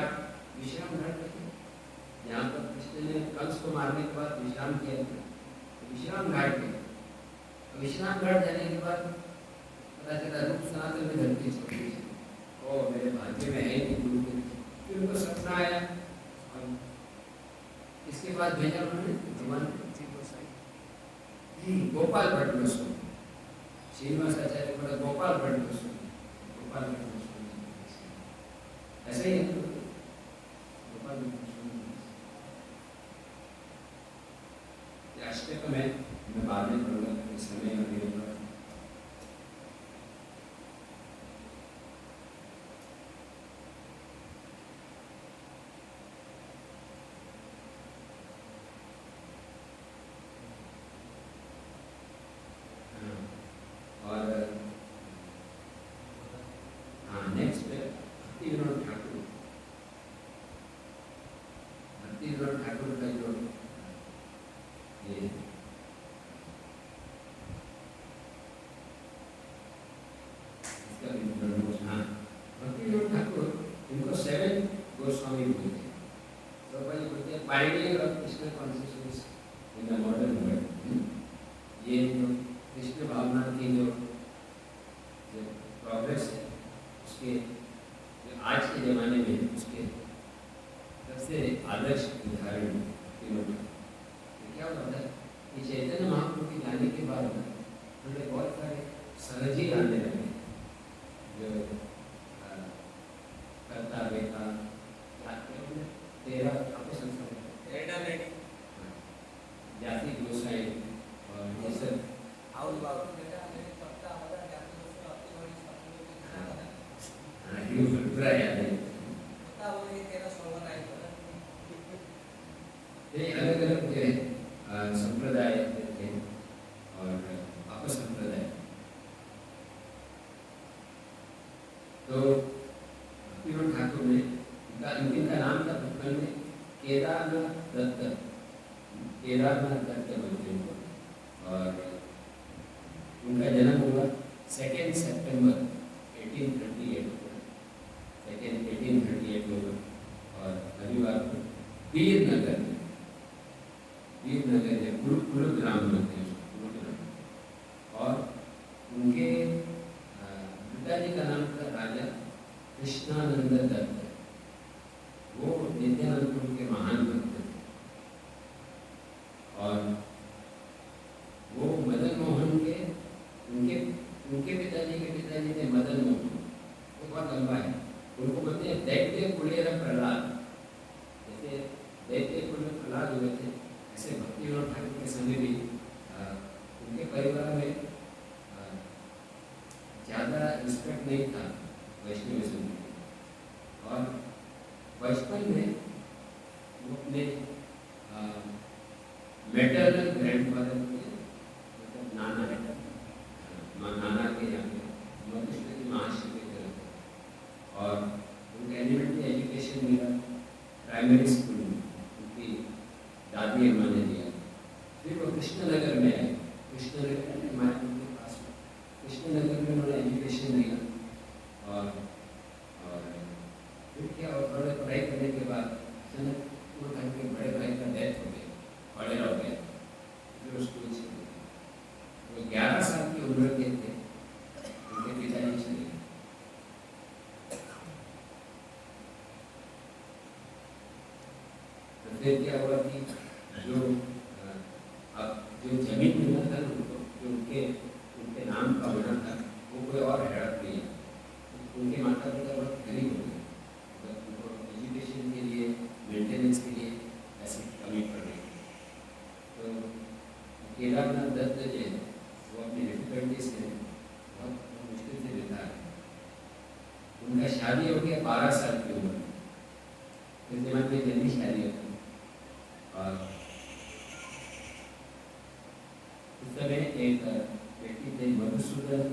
यहाँ पर कृष्ण ने कंस को मारने के बाद विश्राम किया, तो विश्राम घाट गए, विश्राम घाट जाने के बाद पता चला रूप सनातन में धरती छोड़ी, ओ मेरे भाग्य में है कि गुरु के, फिर उनको सपना आया, और इसके बाद भेजा उन्होंने भगवान जी गोपाल भट्ट गोस्वामी, श्रीनिवास आचार्य को गोपाल भट्ट गोस्वामी, गोपाल भट्ट गोस्वामी ऐसे ही गोपाल भट्ट गोस्वामी अष्टक में मैं बाद में पढ़ूंगा, इस समय में मेरे पर pioneer of Krishna consciousness in the modern world. ये जो कृष्ण भावना की जो प्रोग्रेस है, उसके आज के ज़माने में उसके सबसे आदर्श उदाहरण तीनों का क्या होता है कि चैतन्य महाप्रभु के जाने के बाद उन्होंने बहुत सारे सहजी आने लगे, जो करता बेटा तेरा आपको संस्कार जाति गोसाई और ये सब आउल बाउल ये अलग अलग संप्रदाय थे और अपसंप्रदाय। तो ठाकुर ने इनका नाम था बचपन में केदारनाथ दत्त बोलते हैं, और उनका जन्म हुआ 2 सितंबर 1838 को, और रविवार को वीरनगर है कुरुग्राम बोलते हैं, और उनके पिताजी का नाम था राजा कृष्णानंद दत्त, वो नित्यानंदपुर के महान भक्त थे, और वो मदन मोहन के उनके समय भी उनके परिवार में ज़्यादा रिस्पेक्ट नहीं था वैष्णविज्म की। और बचपन में वो अपने मैटरनल ग्रैंडफादर के मतलब नाना के यहाँ पे मधुश्री महाशय के तरफ थे। और उनका एलिमेंट्री एजुकेशन मेरा प्राइमरी स्कूल में उनकी दादी अम्मा ने दिया। फिर वो कृष्णनगर में आए, कृष्णनगर हिमाचल के पास में, कृष्णनगर में उन्होंने एजुकेशन दिया। और फिर क्या उन्होंने पढ़ाई करने के बाद अचानक वो घर के बड़े भाई का डेथ हो गया, कॉलेरा हो गया। फिर वो स्कूल से वो 11 साल की उम्र के थे, उनके पिताजी चले गए। तो फिर क्या हुआ कि जो अब जो जमीन मिला था उनको, जो उनके नाम का बना था, वो कोई और हड़प नहीं है। उनके माता पिता बहुत गरीब हो गए, मतलब उनको एजुकेशन के लिए, मेंटेनेंस के लिए ऐसी कमी पड़ रही। तो केदारनाथ दत्त जो है वो अपनी डिफिकल्टीज में बहुत मुश्किल से रहता है। उनका शादी हो गया 12 साल की उम्र में, इस जमाने में जल्दी शादी होती है। और उस समय एक व्यक्ति थे मधुसूदन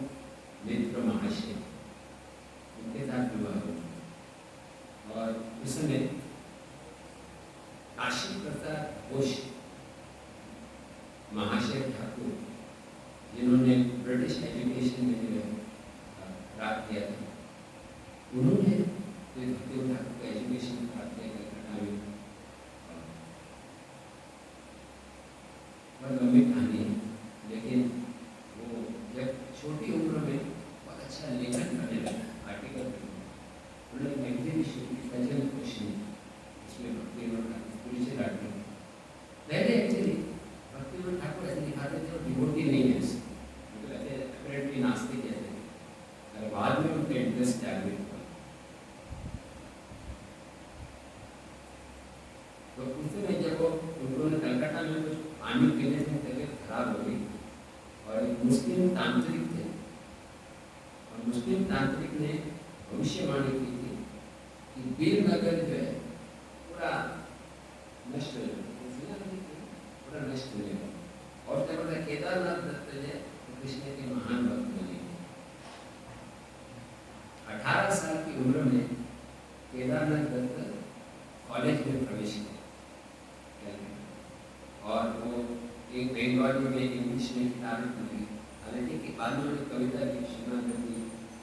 मित्र महाशय, उनके साथ विवाह हुआ। और उस समय काशी प्रसाद घोष महाशय ठाकुर, जिन्होंने ब्रिटिश एजुकेशन में जो है प्राप्त किया था, उन्होंने भक्तियों ठाकुर को एजुकेशन प्राप्त किया कलकत्ता में। बहुत लंबी कहानी है, लेकिन वो जब छोटी उम्र में बहुत अच्छा लेखन करने लगा, आर्टिकल उन्होंने मैगजीन शुरू की, फैजल क्वेश्चन, उसमें भक्तियों ठाकुर स्पिरिचुअल आर्टिकल। पहले एक्चुअली भक्तियों ठाकुर ऐसे दिखाते थे और डिवोटी नहीं है, मतलब ऐसे अपरेंटली नास्तिक जैसे थे। और बाद में उनका इंटरेस्ट जागृत हुआ। तो उस समय जब उन्होंने कलकत्ता में कुछ पानी पीने से तबीयत खराब हो गई, और एक मुस्लिम तांत्रिक थे, और मुस्लिम तांत्रिक ने भविष्यवाणी की थी कि वीरनगर जो है पूरा नष्ट हो जाएगा, पूरा नष्ट हो जाएगा। और क्या बोला, केदारनाथ दत्त जो है कृष्ण के महान भक्त बने। 18 साल की उम्र में केदारनाथ दत्त कॉलेज में प्रवेश किया, और वो एक बंगाली में इंग्लिश में किताबें पढ़ी। हालांकि के बाद में उन्होंने कविता की, श्रीनाथ की,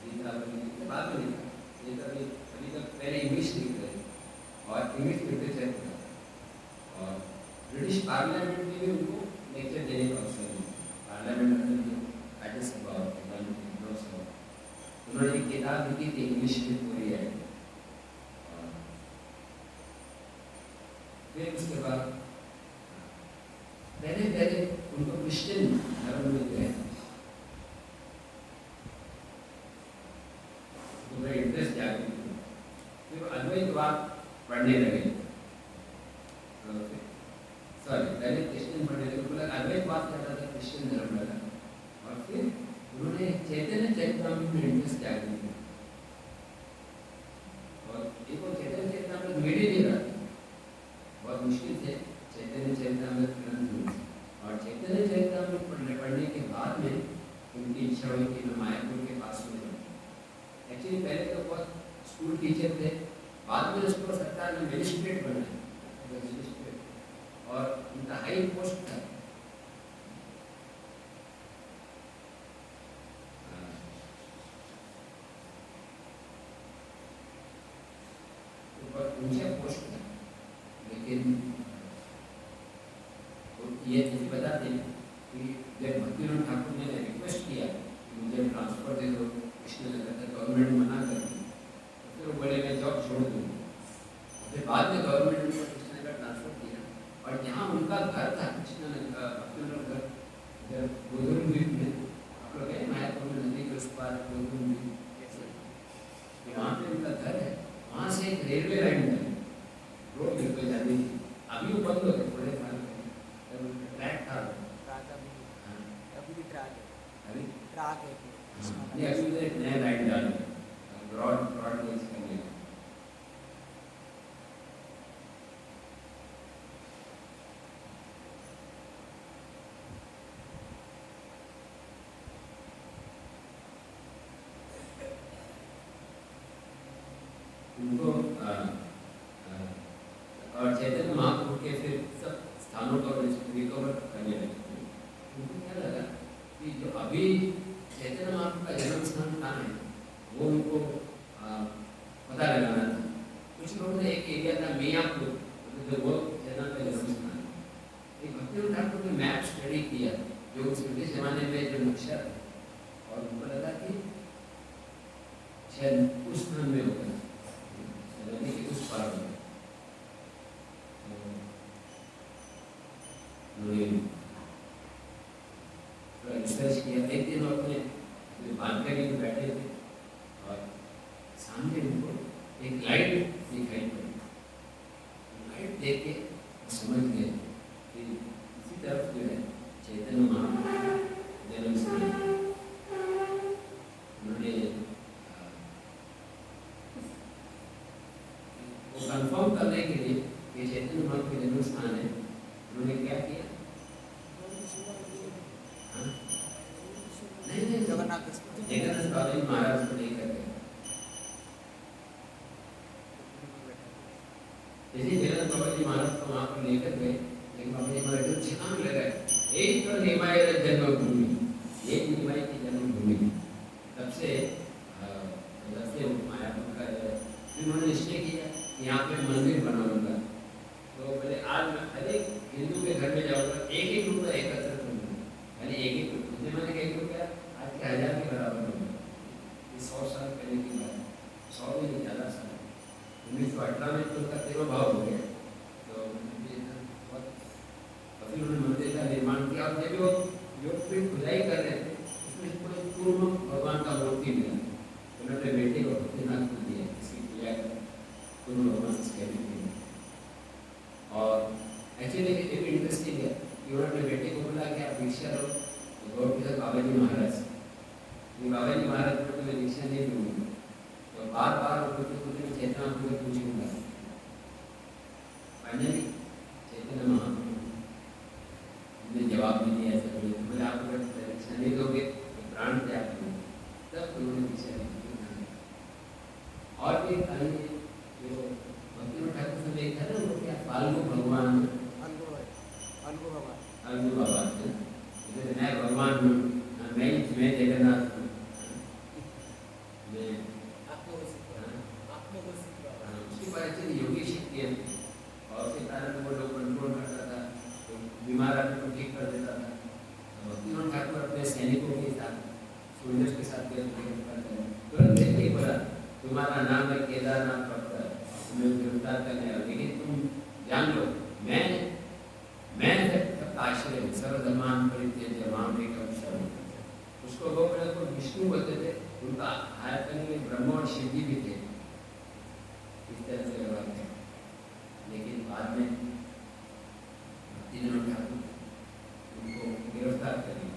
गीता की, बाद में लिखा। ये तभी अभी तक पहले इंग्लिश लिख रहे और इंग्लिश लिटरेचर पढ़ा। और ब्रिटिश पार्लियामेंट में भी उनको लेक्चर देने का अवसर मिला। पार्लियामेंट में राज्यसभा और लोकसभा, उन्होंने एक किताब लिखी थी इंग्लिश में पूरी है। फिर उसके बाद पहले उनको क्रिश्चियन धर्म में गए, उनका इंटरेस्ट जागृत हुआ। फिर अद्वैतवाद पढ़ने लगे, पहले क्रिश्चियन पढ़ने लगे, बोला अद्वैतवाद क्या था, क्रिश्चियन धर्म लगा। और फिर उन्होंने चैतन्य चरितामृत में इंटरेस्ट जागृत किया। और एक वो चैतन्य चरितामृत मिल ही नहीं रहा था, बहुत मुश्किल से चैतन्य चरितामृत ग्रंथ मिला। और चैतन्य चरितामृत पढ़ने के बाद में उनकी इच्छा हुई कि मैं मायापुर के पास में रहूँ। एक्चुअली पहले तो बहुत स्कूल टीचर थे, बाद में उसको सरकार ने मजिस्ट्रेट बनाया, और उनका हाई पोस्ट था। बहुत ऊंचा पोस्ट था, लेकिन ये बताते हैं कि जब भक्तिनाथ ठाकुर ने रिक्वेस्ट किया कि मुझे ट्रांसफर दे दो कृष्णनगर तक, गवर्नमेंट मना कर दी। तो फिर वो बोले मैं जॉब छोड़ दूँ। फिर बाद में गवर्नमेंट ने कृष्णनगर ट्रांसफर किया, और जहाँ उनका घर था कृष्णनगर, भक्तिनाथ घर, जब गोधूम द्वीप में, आप लोग गए मायापुर में, नदी के उस पार गोधूम द्वीप, वहाँ पे उनका घर है। वहाँ से एक रेलवे लाइन है, रोड निकल जाती थी, अभी वो बंद हो गए, थोड़े साल ट्रैक था। अभी ट्रैक है ये अभी उधर एक नया लाइन डालू ब्रॉड बेस करने का। उनको और चैतन्य महाप्रभु के फिर सब स्थानों को रिकवर करने लगे। उनको क्या लगा कि जो अभी चैतन्य महाप्रभु का जन्म स्थान कहाँ है वो उनको पता लगाना था। कुछ लोगों ने एक एरिया था मियापुर, जो वो चैतन्य का जन्म स्थान है। एक भक्ति ठाकुर ने मैप स्टडी किया जो उस ब्रिटिश जमाने में जो नक्शा था, और उनको लगा कि शायद उस स्थान में होगा, नदी के उस पार में। रिसर्च किया। एक दिन अपने बालकनी में बैठे थे और सामने उनको एक लाइट दिखाई पड़ी। लाइट देख के समझ गए कि इसी तरफ जो है चैतन्य महाप्रभु जन्म स्थान। उन्होंने वो कंफर्म करने के लिए कि चैतन्य महाप्रभु का जन्म स्थान है, उन्होंने क्या किया? नहीं जगन्नाथ बाबा जी महाराज को नहीं करते। जैसे जगन्नाथ बाबा जी महाराज को वहाँ पर लेकर गए, लेकिन बाबा जी महाराज को छलांग लगाए, एक तो निमाई जन्मभूमि, एक निमाई की जन्मभूमि। तब से मायापुर का उन्होंने निश्चय किया कि यहाँ पे मंदिर बनाऊंगा। तो बोले आज मैं हर एक हिंदू के घर में जाऊंगा, एक एक रुपया एकत्र करूंगा, यानी एक मैंने एक रुपया आज के 1000 के बराबर होगा। ये 100 साल पहले की बात है, 100 भी नहीं, ज़्यादा साल। 1918 में तो उसका तिरुभाव हो गया। तो अभी उन्होंने मंदिर का निर्माण किया। और जब वो जो फिर खुदाई कर रहे थे उसमें कोई पूर्व भगवान का मूर्ति मिला, उन्होंने बेटे को भक्तिनाथ को दिया, इसकी पूजा कर पूर्व भगवान से कहने के लिए। और एक्चुअली एक इंटरेस्टिंग है कि उन्होंने बेटे को बोला कि आप दीक्षा लो, तो बाबा जी महाराज, बाबा जी महाराज को मैं दीक्षा नहीं दूंगा। तो बार बार कुछ चेतना को पूछूंगा। फाइनली चैतन्य महाप्रभु ने जवाब नहीं दिया, ऐसा बोले तो आप अगर दीक्षा नहीं दोगे तो प्राण त्याग करो। तब उन्होंने दीक्षा ली। और भी कहानी जो भक्ति ठाकुर से देखा ना, वो क्या फाल्गु भगवान अलगू बाबा है, मैं भगवान हूँ, मैं जगन्नाथ हूँ, मैं उसकी परिचय योगी शक्ति है। और उसके कारण वो लोग कंट्रोल करता था, तो बीमार आदमी को ठीक कर देता था। भक्ति ठाकुर अपने सैनिकों के साथ, सोल्जर्स के साथ तुरंत नहीं बोला तुम्हारा नाम है केदारनाथ पत्थर, तुम्हें गिरफ्तार करने आया, लेकिन तुम जान लो मैं आश्रय सर्वधर्मान परित्यज्य माम एकम शरणं। उसको वो पहले तो विष्णु बोलते थे, उनका आयतन में ब्रह्मा और शिव जी भी थे, इस तरह से व्यवहार है। लेकिन बाद में भक्ति ठाकुर उनको गिरफ्तार कर लिया।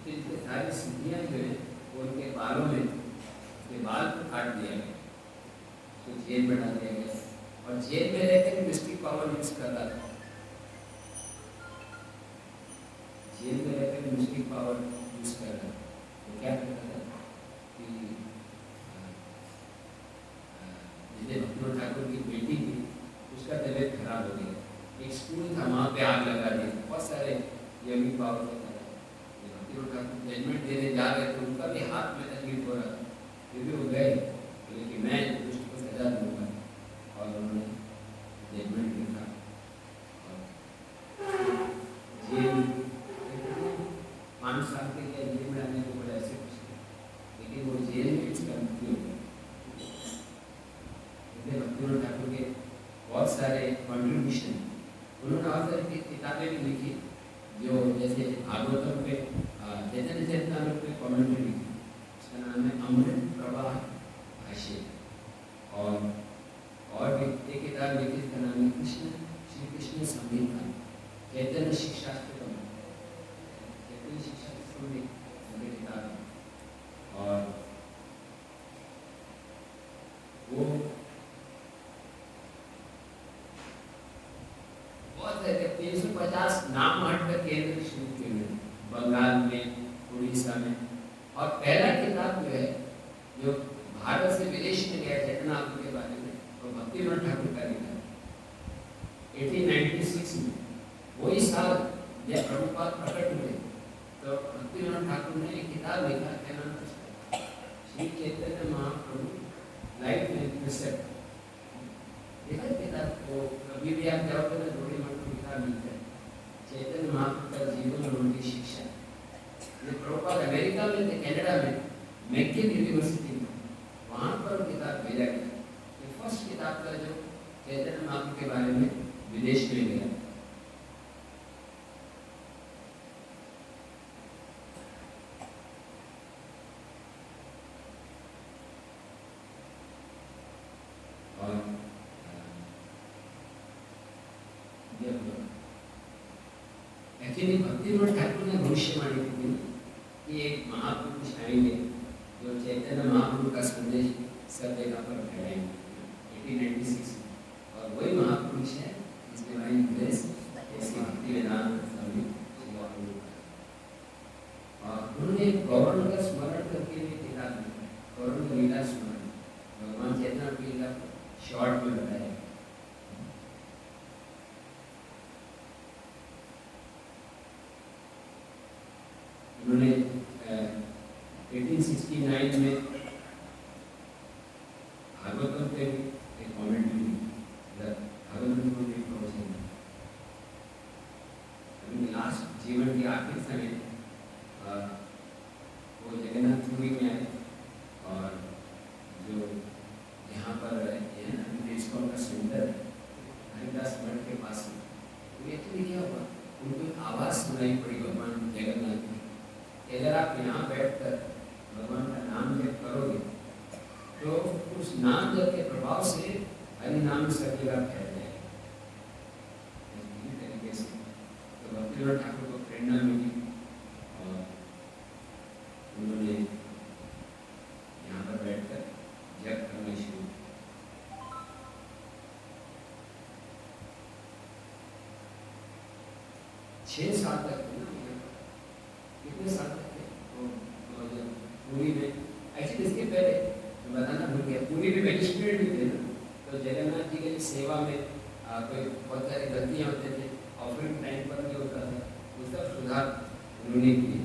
तो इसके सारी सिद्धियाँ जो है वो उनके बालों में, उसके बाल को काट दिया गया, उसको जेल में डाल दिया गया। और जेल में रहकर मिस्टिक पावर यूज कर रहा था। जेल में रहकर मिस्टिक पावर यूज कर रहा था। तो क्या करता था कि जैसे भक्ति ठाकुर की बेटी थी, उसका तबीयत खराब हो गया। एक स्कूल था, वहाँ पे आग लगा दी। बहुत सारे यमी पावर होता है। भक्ति ठाकुर जजमेंट देने जा रहे थे, उनका भी हाथ में तकलीफ हो रहा था, फिर भी वो गए, लेकिन मैं दुष्ट को सजा दूंगा। और उन्होंने जजमेंट लिखा और जेल 5 साल के लिए जेल में डालने को बोला, ऐसे कुछ नहीं। लेकिन वो जेल में उसका मृत्यु हो गया। जैसे भक्ति ठाकुर के बहुत सारे कॉन्ट्रीब्यूशन, उन्होंने और सारी किताबें भी लिखी, जो जैसे भागवतम पे चैतन्य चरितामृत पे कॉमेंट्री लिखी, उसका नाम है अमृत प्रवाह भाष्य। और भी एक किताब लिखी, इसका नाम है श्री कृष्ण संहिता, चैतन्य शिक्षास्त्र। चैतन्य शिक्षास्त्र 150 नाम हट केंद्र शुरू किए हुए बंगाल में, उड़ीसा में। और पहला किताब जो है जो भारत से विदेश में गया चेतनाथ के बारे में, वो भक्तिविनोद ठाकुर का लिखा है 1896 में। वही साल जब प्रभुपाद प्रकट हुए तो भक्तिविनोद ठाकुर ने एक किताब लिखा, क्या नाम था, Shri Chaitanya Mahaprabhu life and precept. देखा किताब को कभी भी आप जाओगे तो थोड़ी मोटी किताब मिलता है, चैतन्य महाप्रभु का जीवन और उनकी शिक्षा। ये प्रभुपाद अमेरिका में थे, कनाडा में, मैकेन यूनिवर्सिटी में, वहाँ पर किताब भेजा गया। ये फर्स्ट किताब था जो चैतन्य महाप्रभु के बारे में विदेश में गया। और एक्चुअली भक्तिविनोद ठाकुर ने भविष्यवाणी की कि एक महापुरुष आएंगे जो चैतन्य महाप्रभु का संदेश सब जगह पर फैलाएंगे 1896। और वही महापुरुष है जिसके बारे में भक्तिवेदांत स्वामी और उन्होंने गौरव का स्मरण करके भी किताब लिखा, गौरव लीला स्मरण, भगवान चैतन्य की लीला शॉर्ट में बताया। उन्होंने 1869 में भागवतम पे एक कमेंट्री भागवतम को भी पहुंचे। लास्ट जीवन की आखिर समय वो जगन्नाथपुरी में आए और जो यहाँ पर इसको का सेंटर हरिदास मठ के पास में, तो एक्चुअली क्या हुआ, उनको आवाज़ सुनाई पड़ी भगवान जगन्नाथ की। अगर आप यहाँ बैठकर भगवान का नाम जप करोगे तो उस नाम जप के प्रभाव से हरि नाम सब जगह फैल जाएगा। इस तरीके से तो भक्तिविनोद ठाकुर को प्रेरणा मिली और उन्होंने यहाँ पर बैठकर जप करना शुरू। 6 साल तक कितने साल तक पूरी में, एक्चुअली इसके पहले बताना भूल गया, पूरी में मैजिस्ट्रेट भी थे ना, तो जगन्नाथ जी के सेवा में कोई बहुत सारी गलतियाँ होते थे, ऑफरिंग टाइम पर नहीं होता था, उसका सुधार उन्होंने किया।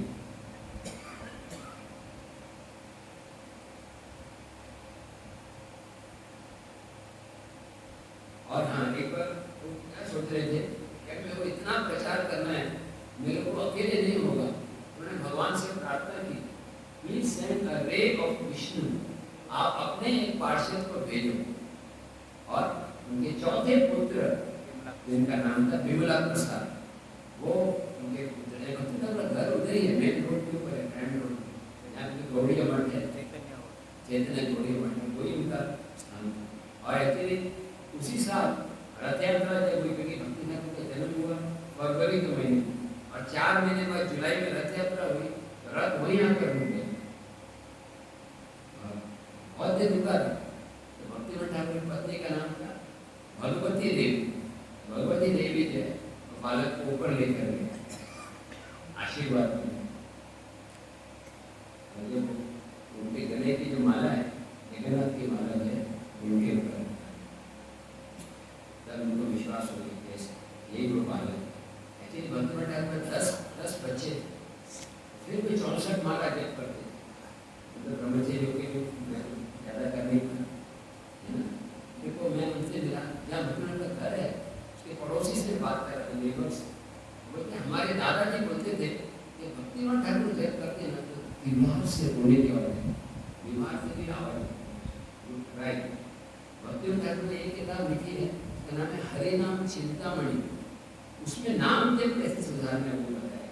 और हाँ, एक बार वो क्या सोच रहे थे कि मेरे को इतना प्रचार करना है, मेरे को अकेले नहीं होगा। उन्होंने भगवान से प्रार्थना की, please send a ray of Vishnu, आप अपने एक पार्षद को भेजो। और उनके चौथे पुत्र जिनका नाम था विमला प्रसाद, वो उनके पुत्र हैं। उनका घर उधर ही है, मेन रोड के ऊपर है, ग्रैंड रोड, यहाँ पे गौड़िया मठ है, चैतन्य गौड़िया मठ है, वही उनका स्थान था। और एक्चुअली उसी साल रथ यात्रा जब हुई, क्योंकि भक्ति ठाकुर का जन्म हुआ फरवरी के महीने, और 4 महीने बाद जुलाई में रथ यात्रा हुई, रथ वहीं आकर रुक गया। बहुत दिन रुका था। तो भक्तिविनोद ठाकुर की पत्नी का नाम था भगवती देवी। भगवती देवी जो है तो बालक को ऊपर लेकर गए, आशीर्वाद दिया। उनके गले की जो माला है, जगन्नाथ की माला जो है, उनके ऊपर तब उनको विश्वास हो गया कि यही वो बालक। एक्चुअली भक्तिविनोद ठाकुर में 10 बच्चे, फिर भी 64 माला जप करते, मतलब ब्रह्मचर्य के ज़्यादा करने का है ना। देखो मैं उनसे मिला, जहाँ भक्तिविनोद का घर है, उसके पड़ोसी से बात कर रहे, नेबर से, बोलते हमारे दादाजी बोलते थे कि भक्तिविनोद ठाकुर जप करते हैं ना तो बीमार से रोने की आवाज़ है, बीमार से भी आवाज़ है। भक्तिविनोद ठाकुर ने एक किताब लिखी है, उसका नाम है हरे नाम चिंतामणि। उसमें नाम जब कैसे सुधारना है वो बताया।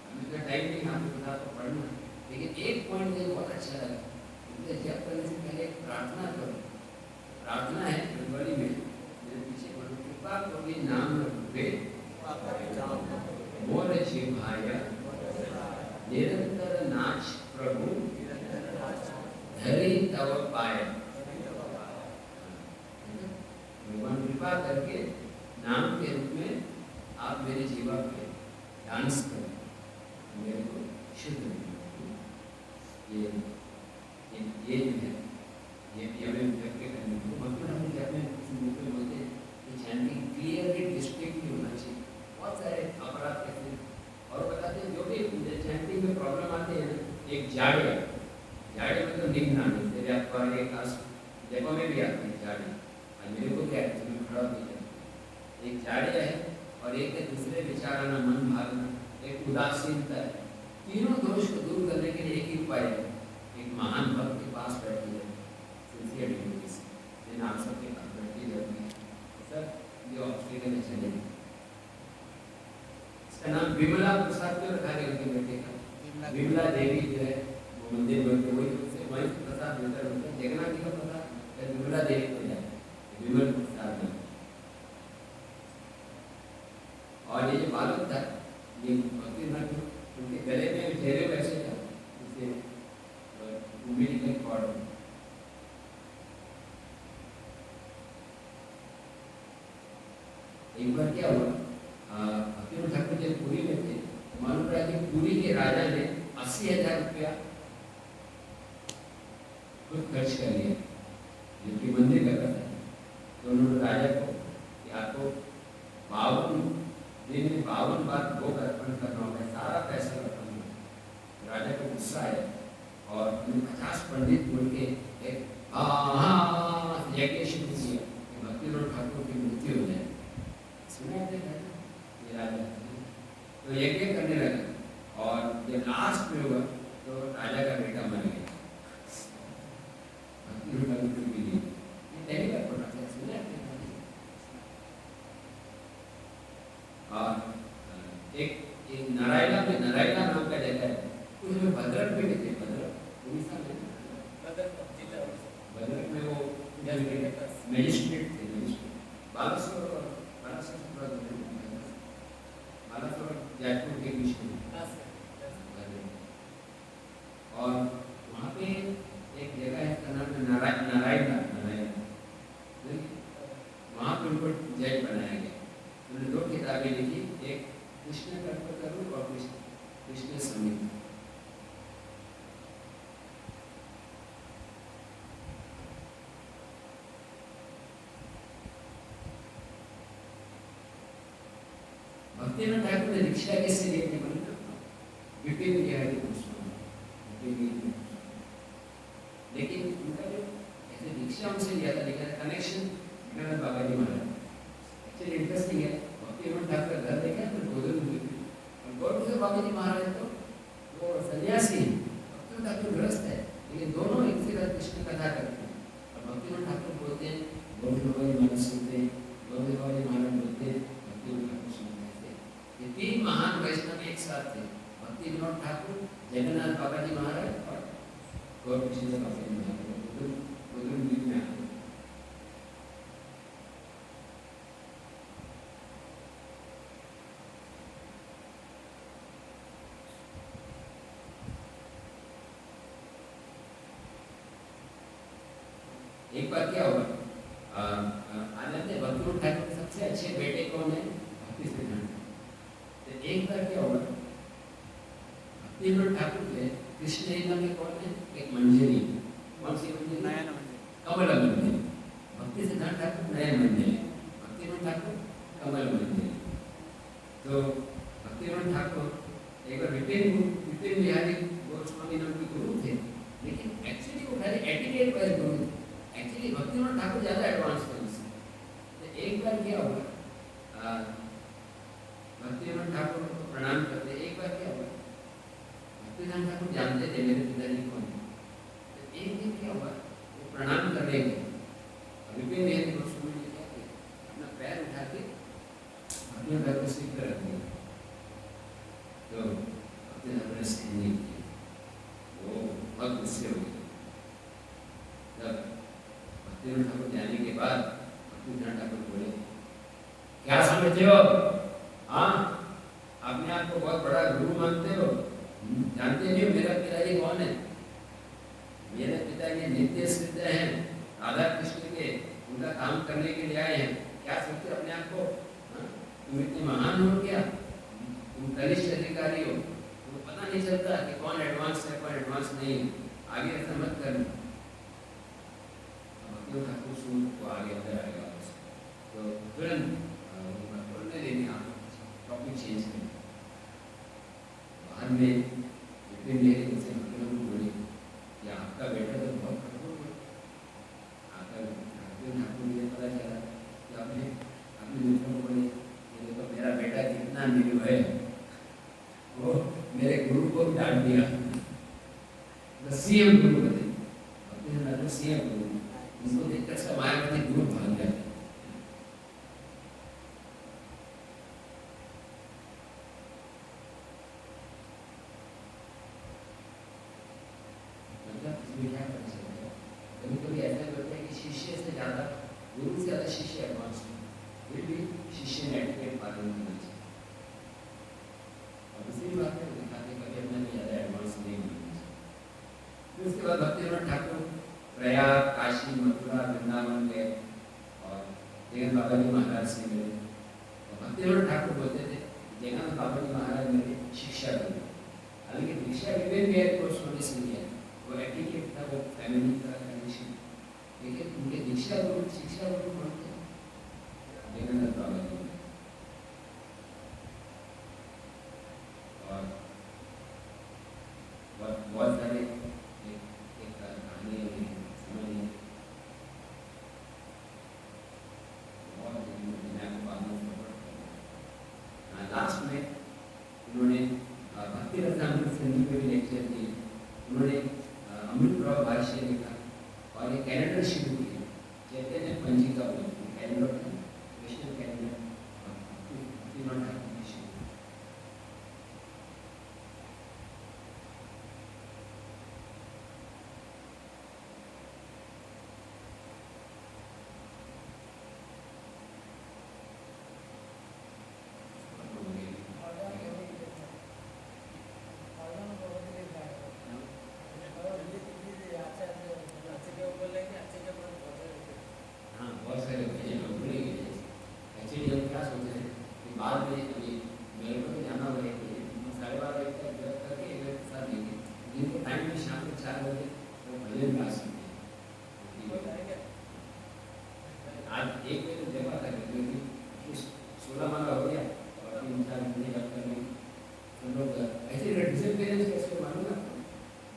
हमें तो टाइम नहीं, आपको बता तो पढ़ना, लेकिन एक पॉइंट मुझे बहुत अच्छा लगा। उनसे जप करने से पहले एक प्रार्थना करो। प्रार्थना है फरवरी में, मेरे पीछे बोलो, कृपा करो नाम रूपे मोर जिह्वाया निरंतर नाच प्रभु धरी तव पाय। भगवान कृपा करके नाम के रूप में आप मेरे जीवा पे डांस करो, मेरे को शुद्ध करो। ये जो है ये हमें व्यक्त करने को मतलब हम क्या में बोलते हैं कि चैंटिंग क्लियरली डिस्टिंक्ट होना चाहिए। बहुत सारे अपराध कहते हैं और बताते हैं जो भी चैंटिंग में प्रॉब्लम आते हैं ना, एक जाड़े मतलब निघना नहीं तेरे आपका एक खास जगह में भी आती है जाड़े। और मेरे को क्या है तुम्हें खड़ा भी है एक जाड़े है और एक है दूसरे विचाराना मन भागना, एक उदासीनता है। तीनों दोष को दूर करने के लिए एक ही उपाय है, एक महान भक्त के पास बैठी है सिंसियर डिवोटी से, जिन आप सबके पास बैठी रहती है सर जो ऑस्ट्रेलिया में चले। इसका नाम विमला प्रसाद क्यों रखा गया उनके बेटे का? विमला देवी जो है वो मंदिर में वही प्रसाद मिलता है जगन्नाथ जी का प्रसाद विमला देवी को जाए विमल प्रसाद में। और ये जो बालक था ये भक्ति नट उनके गले में ठहरे वैसे था जैसे उम्मीद कॉर्ड। एक बार क्या हुआ भक्ति ठाकुर जब पुरी में थे तो मालूम पड़ा कि पुरी के राजा ने 80,000 रुपया खुद खर्च कर लिया जो कि मंदिर का था। तो उन्होंने राजा को कि आपको 52 दिन में 52 बार भोग अर्पण करना होगा, सारा पैसा अर्पण होगा। राजा को गुस्सा आया और उन्होंने 50 पंडित बोल के एक यज्ञ शुरू किया कि भक्ति ठाकुर की मृत्यु हो जाए। सुना ये राजा तो यज्ञ करने लगा और जब लास्ट में हुआ तो राजा का बेटा मर गया। भक्ति ठाकुर की लिए पहली बार पढ़ा था सुना। और एक नारायणा में नारायणा नाम का जगह है उसमें भद्रक में थे भद्रक उड़ीसा में भद्रक में वो मैजिस्ट्रेट थे बालासोर जयपुर के बीच में। और वहाँ पे एक जगह है उसका नाम है नारायण वहाँ पे उनको जज बनाया गया। उन्होंने 2 किताबें लिखी, एक कृष्ण कल्पतरु और कृष्ण संहिता। भक्ति ठाकुर ने दीक्षा किससे ली थी? विपिन बिहारी गोस्वामी। लेकिन उनका जो ऐसे दीक्षा उनसे लिया था लेकिन कनेक्शन बाबा जी महाराज एक्चुअली इंटरेस्टिंग है। भक्ति ठाकुर घर देखा तो गौर से बाबा जी महाराज तो वो सन्यासी है, भक्ति ठाकुर गृहस्थ है, लेकिन दोनों एक से कृष्ण कथा करते हैं। और भक्ति ठाकुर बोलते हैं गौर बाबा जी महाराज सुनते हैं, गौर बाबा जी महाराज बोलते हैं, भक्ति ठाकुर सुनते हैं। ये 3 महान वैष्णव एक साथ थे, भक्ति विनोद ठाकुर, जगन्नाथ बाबा जी महाराज और गौर कृष्ण बाबा जी महाराज बीच में आते। एक बार क्या हुआ आनंद भक्ति ठाकुर के सबसे अच्छे बेटे कौन है? भक्ति सिद्धांत। तो एक बार क्या हुआ भक्ति ठाकुर के कृष्ण लीला में कौन है? एक मंजरी। कौन सी मंजरी? नयन मंजरी, कमल मंजरी। भक्ति सिद्धांत ठाकुर नयन मंजरी, भक्ति ठाकुर कमल मंजरी। तो भक्ति ठाकुर एक बार विपिन बिहारी गोस्वामी नाम के गुरु थे, लेकिन एक्चुअली वो खाली एटिकेट वाले गुरु थे। एक्चुअली भक्ति ठाकुर ज़्यादा एडवांस थे उससे। तो एक बार क्या हुआ भक्ति ठाकुर को प्रणाम करते। एक बार क्या हुआ भक्ति ठाकुर जानते थे मेरे पिताजी कौन है। तो एक दिन क्या हुआ वो प्रणाम करने गए, विपिन बिहारी गोस्वामी ने क्या किया अपना पैर उठा के भक्ति ठाकुर सिर पर रख दिया। तो भक्ति ठाकुर ने सहन नहीं किया, वो बहुत गुस्से हो गए। जब भक्ति ठाकुर जाने के बाद भक्ति ठाकुर बोले क्या समझते हो? हाँ, अपने आप को बहुत बड़ा गुरु मानते हो, जानते नहीं हो मेरा पिताजी कौन है? मेरे पिताजी नित्य सिद्ध हैं, राधा कृष्ण के उनका काम करने के लिए आए हैं। क्या सोचते अपने आप को? तुम इतने महान हो क्या, तुम कनिष्ठ अधिकारी हो, तो पता नहीं चलता कि कौन एडवांस है कौन एडवांस नहीं है, आगे ऐसा मत करना। भक्तियों ठाकुर सूद को आगे अंदर आएगा तो तुरंत बोलने देनी, आप टॉपिक चेंज करें। बाद में इतने मेरे उनसे भक्तियों को बोली कि आपका बेटा तो बहुत कठोर है, आकर भक्तियों ठाकुर मुझे पता चला कि आपने अपने मित्रों को बोले ये देखो मेरा बेटा कितना निर्भय है, वो मेरे गुरु को भी डांट दिया, सीएम गुरु बने, अपने नाम सीएम गुरु, उनको देखकर सब मायावती गुरु भाग गया। कभी-कभी ऐसा होता है कि शिष्य से ज्यादा गुरु से ज्यादा शिष्य एडवांस है, फिर भी शिष्य ने एटिकेट पालन करना चाहिए। और दूसरी बात है दिखाते कभी अपना ज्यादा एडवांस नहीं होना चाहिए। फिर उसके बाद भक्तिविनोद ठाकुर प्रयाग, काशी, मथुरा, वृंदावन गए और जगन बाबा जी महाराज से मिले। और भक्तिविनोद ठाकुर बोलते थे जगन बाबा जी महाराज मेरे शिक्षा करें, हालांकि दीक्षा विवेक भी एक कोर्स होने से लिया, वो एटिकेट था, वो फैमिली का कंडीशन, लेकिन उनके दीक्षा गुरु शिक्षा गुरु कौन थे? जगन्नाथ बाबा जी। और बहुत सारे एक कहानी समझिए, बहुत मैं आपको बाद में लास्ट में उन्होंने भक्ति रसामृत संधि पे भी लेक्चर दिए, उन्होंने अमृत प्रभा भाष्य लिखा और एक कैलेंडर शुरू किया, चैतन्य पंजिका बोलते हैं, कैलेंडर वैष्णव कैलेंडर भक्तिविनोद ठाकुर की शुरू। हाँ बहुत सारे भजन हम भूल गए। एक्चुअली हम क्या सोच रहे हैं कि बाद में अभी मेरे को तो जाना होगा, 12:30 तक जब तक एक साथ देंगे, दिन को टाइम में शाम को 4 बजे वो भजन गा सकते हैं। आज एक बजे तो जगह था क्योंकि 16 माला हो गया और 3-4 महीने जब तक हम लोग ऐसे डिसअपेरेंस कैसे मालूम है आपको?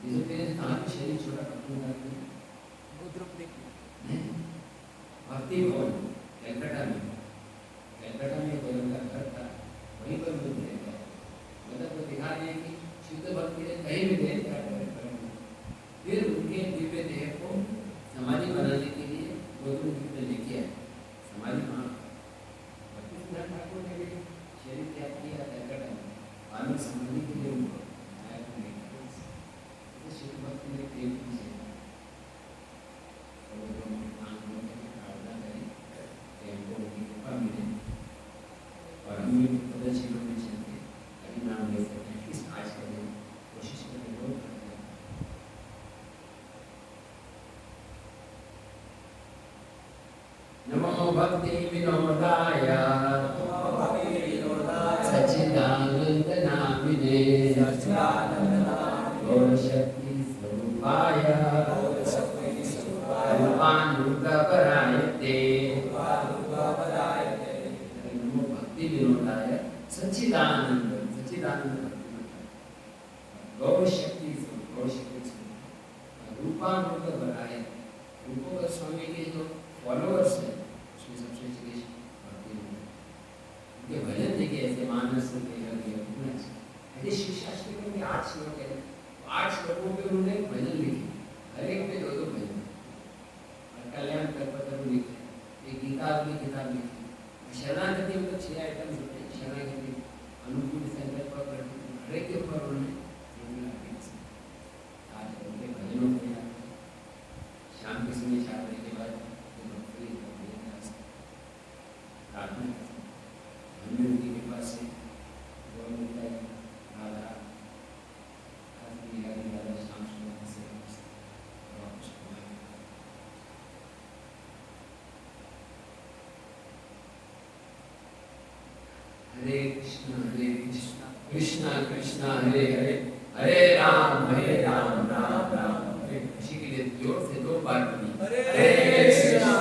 डिसअपेरेंस कहाँ पे शरीर छोटा पटना भक्ति भवन कलकत्ता में उनका घर था, वहीं पर बुद्ध रहता है। मतलब वो दिखा रहे हैं कि शुद्ध भक्ति ने कहीं भी देह त्याग कर, फिर उनके दिव्य देह को समाधि बनाने के लिए गौतम बुद्ध ने लेके आए समाधि। हाँ भक्तिविनोद ठाकुर ने भी शरीर त्याग किया कलकत्ता में, बाद में समाधि के लिए उनको आया शुद्ध भक्ति ने प्रेम की और हम भी पता जीवन में चलते अभी नाम ले सकते हैं, किस आज करें कोशिश करें लोग करते हैं। नमो भक्ति विनोदाय सच्चिदानंद नामिने गौर शक्ति स्वरूपाय रूपानुगपरायते विनोदाय सच्चिदानंद गौर शक्ति रूपानुग बनाए। रूपों का स्वामी के जो फॉलोअर्स हैं उसमें सबसे श्रेष्ठ भक्तिविनोद। उनके भजन देखिए ऐसे मानस ऐसे शिक्षास्त्र में 8 श्लोक है, 8 श्लोकों पे उन्होंने भजन लिखे, हर एक में 2-2 भजन। कल्याण कल्पतरु लिखे, एक गीता की किताब लिखी। शरणागति मतलब 6 आइटम होते हैं, शरणागति अनुकूल संकल्प हर एक के ऊपर उन्होंने आज उनके भजनों में शाम के समय 4 बजे के बाद प्रार्थना हम उनकी कृपा से राधा शाम से कृष्णा कृष्णा हरे हरे हरे राम राम राम हरे। इसी के लिए जोर से 2 बार बोलिए, हरे कृष्णा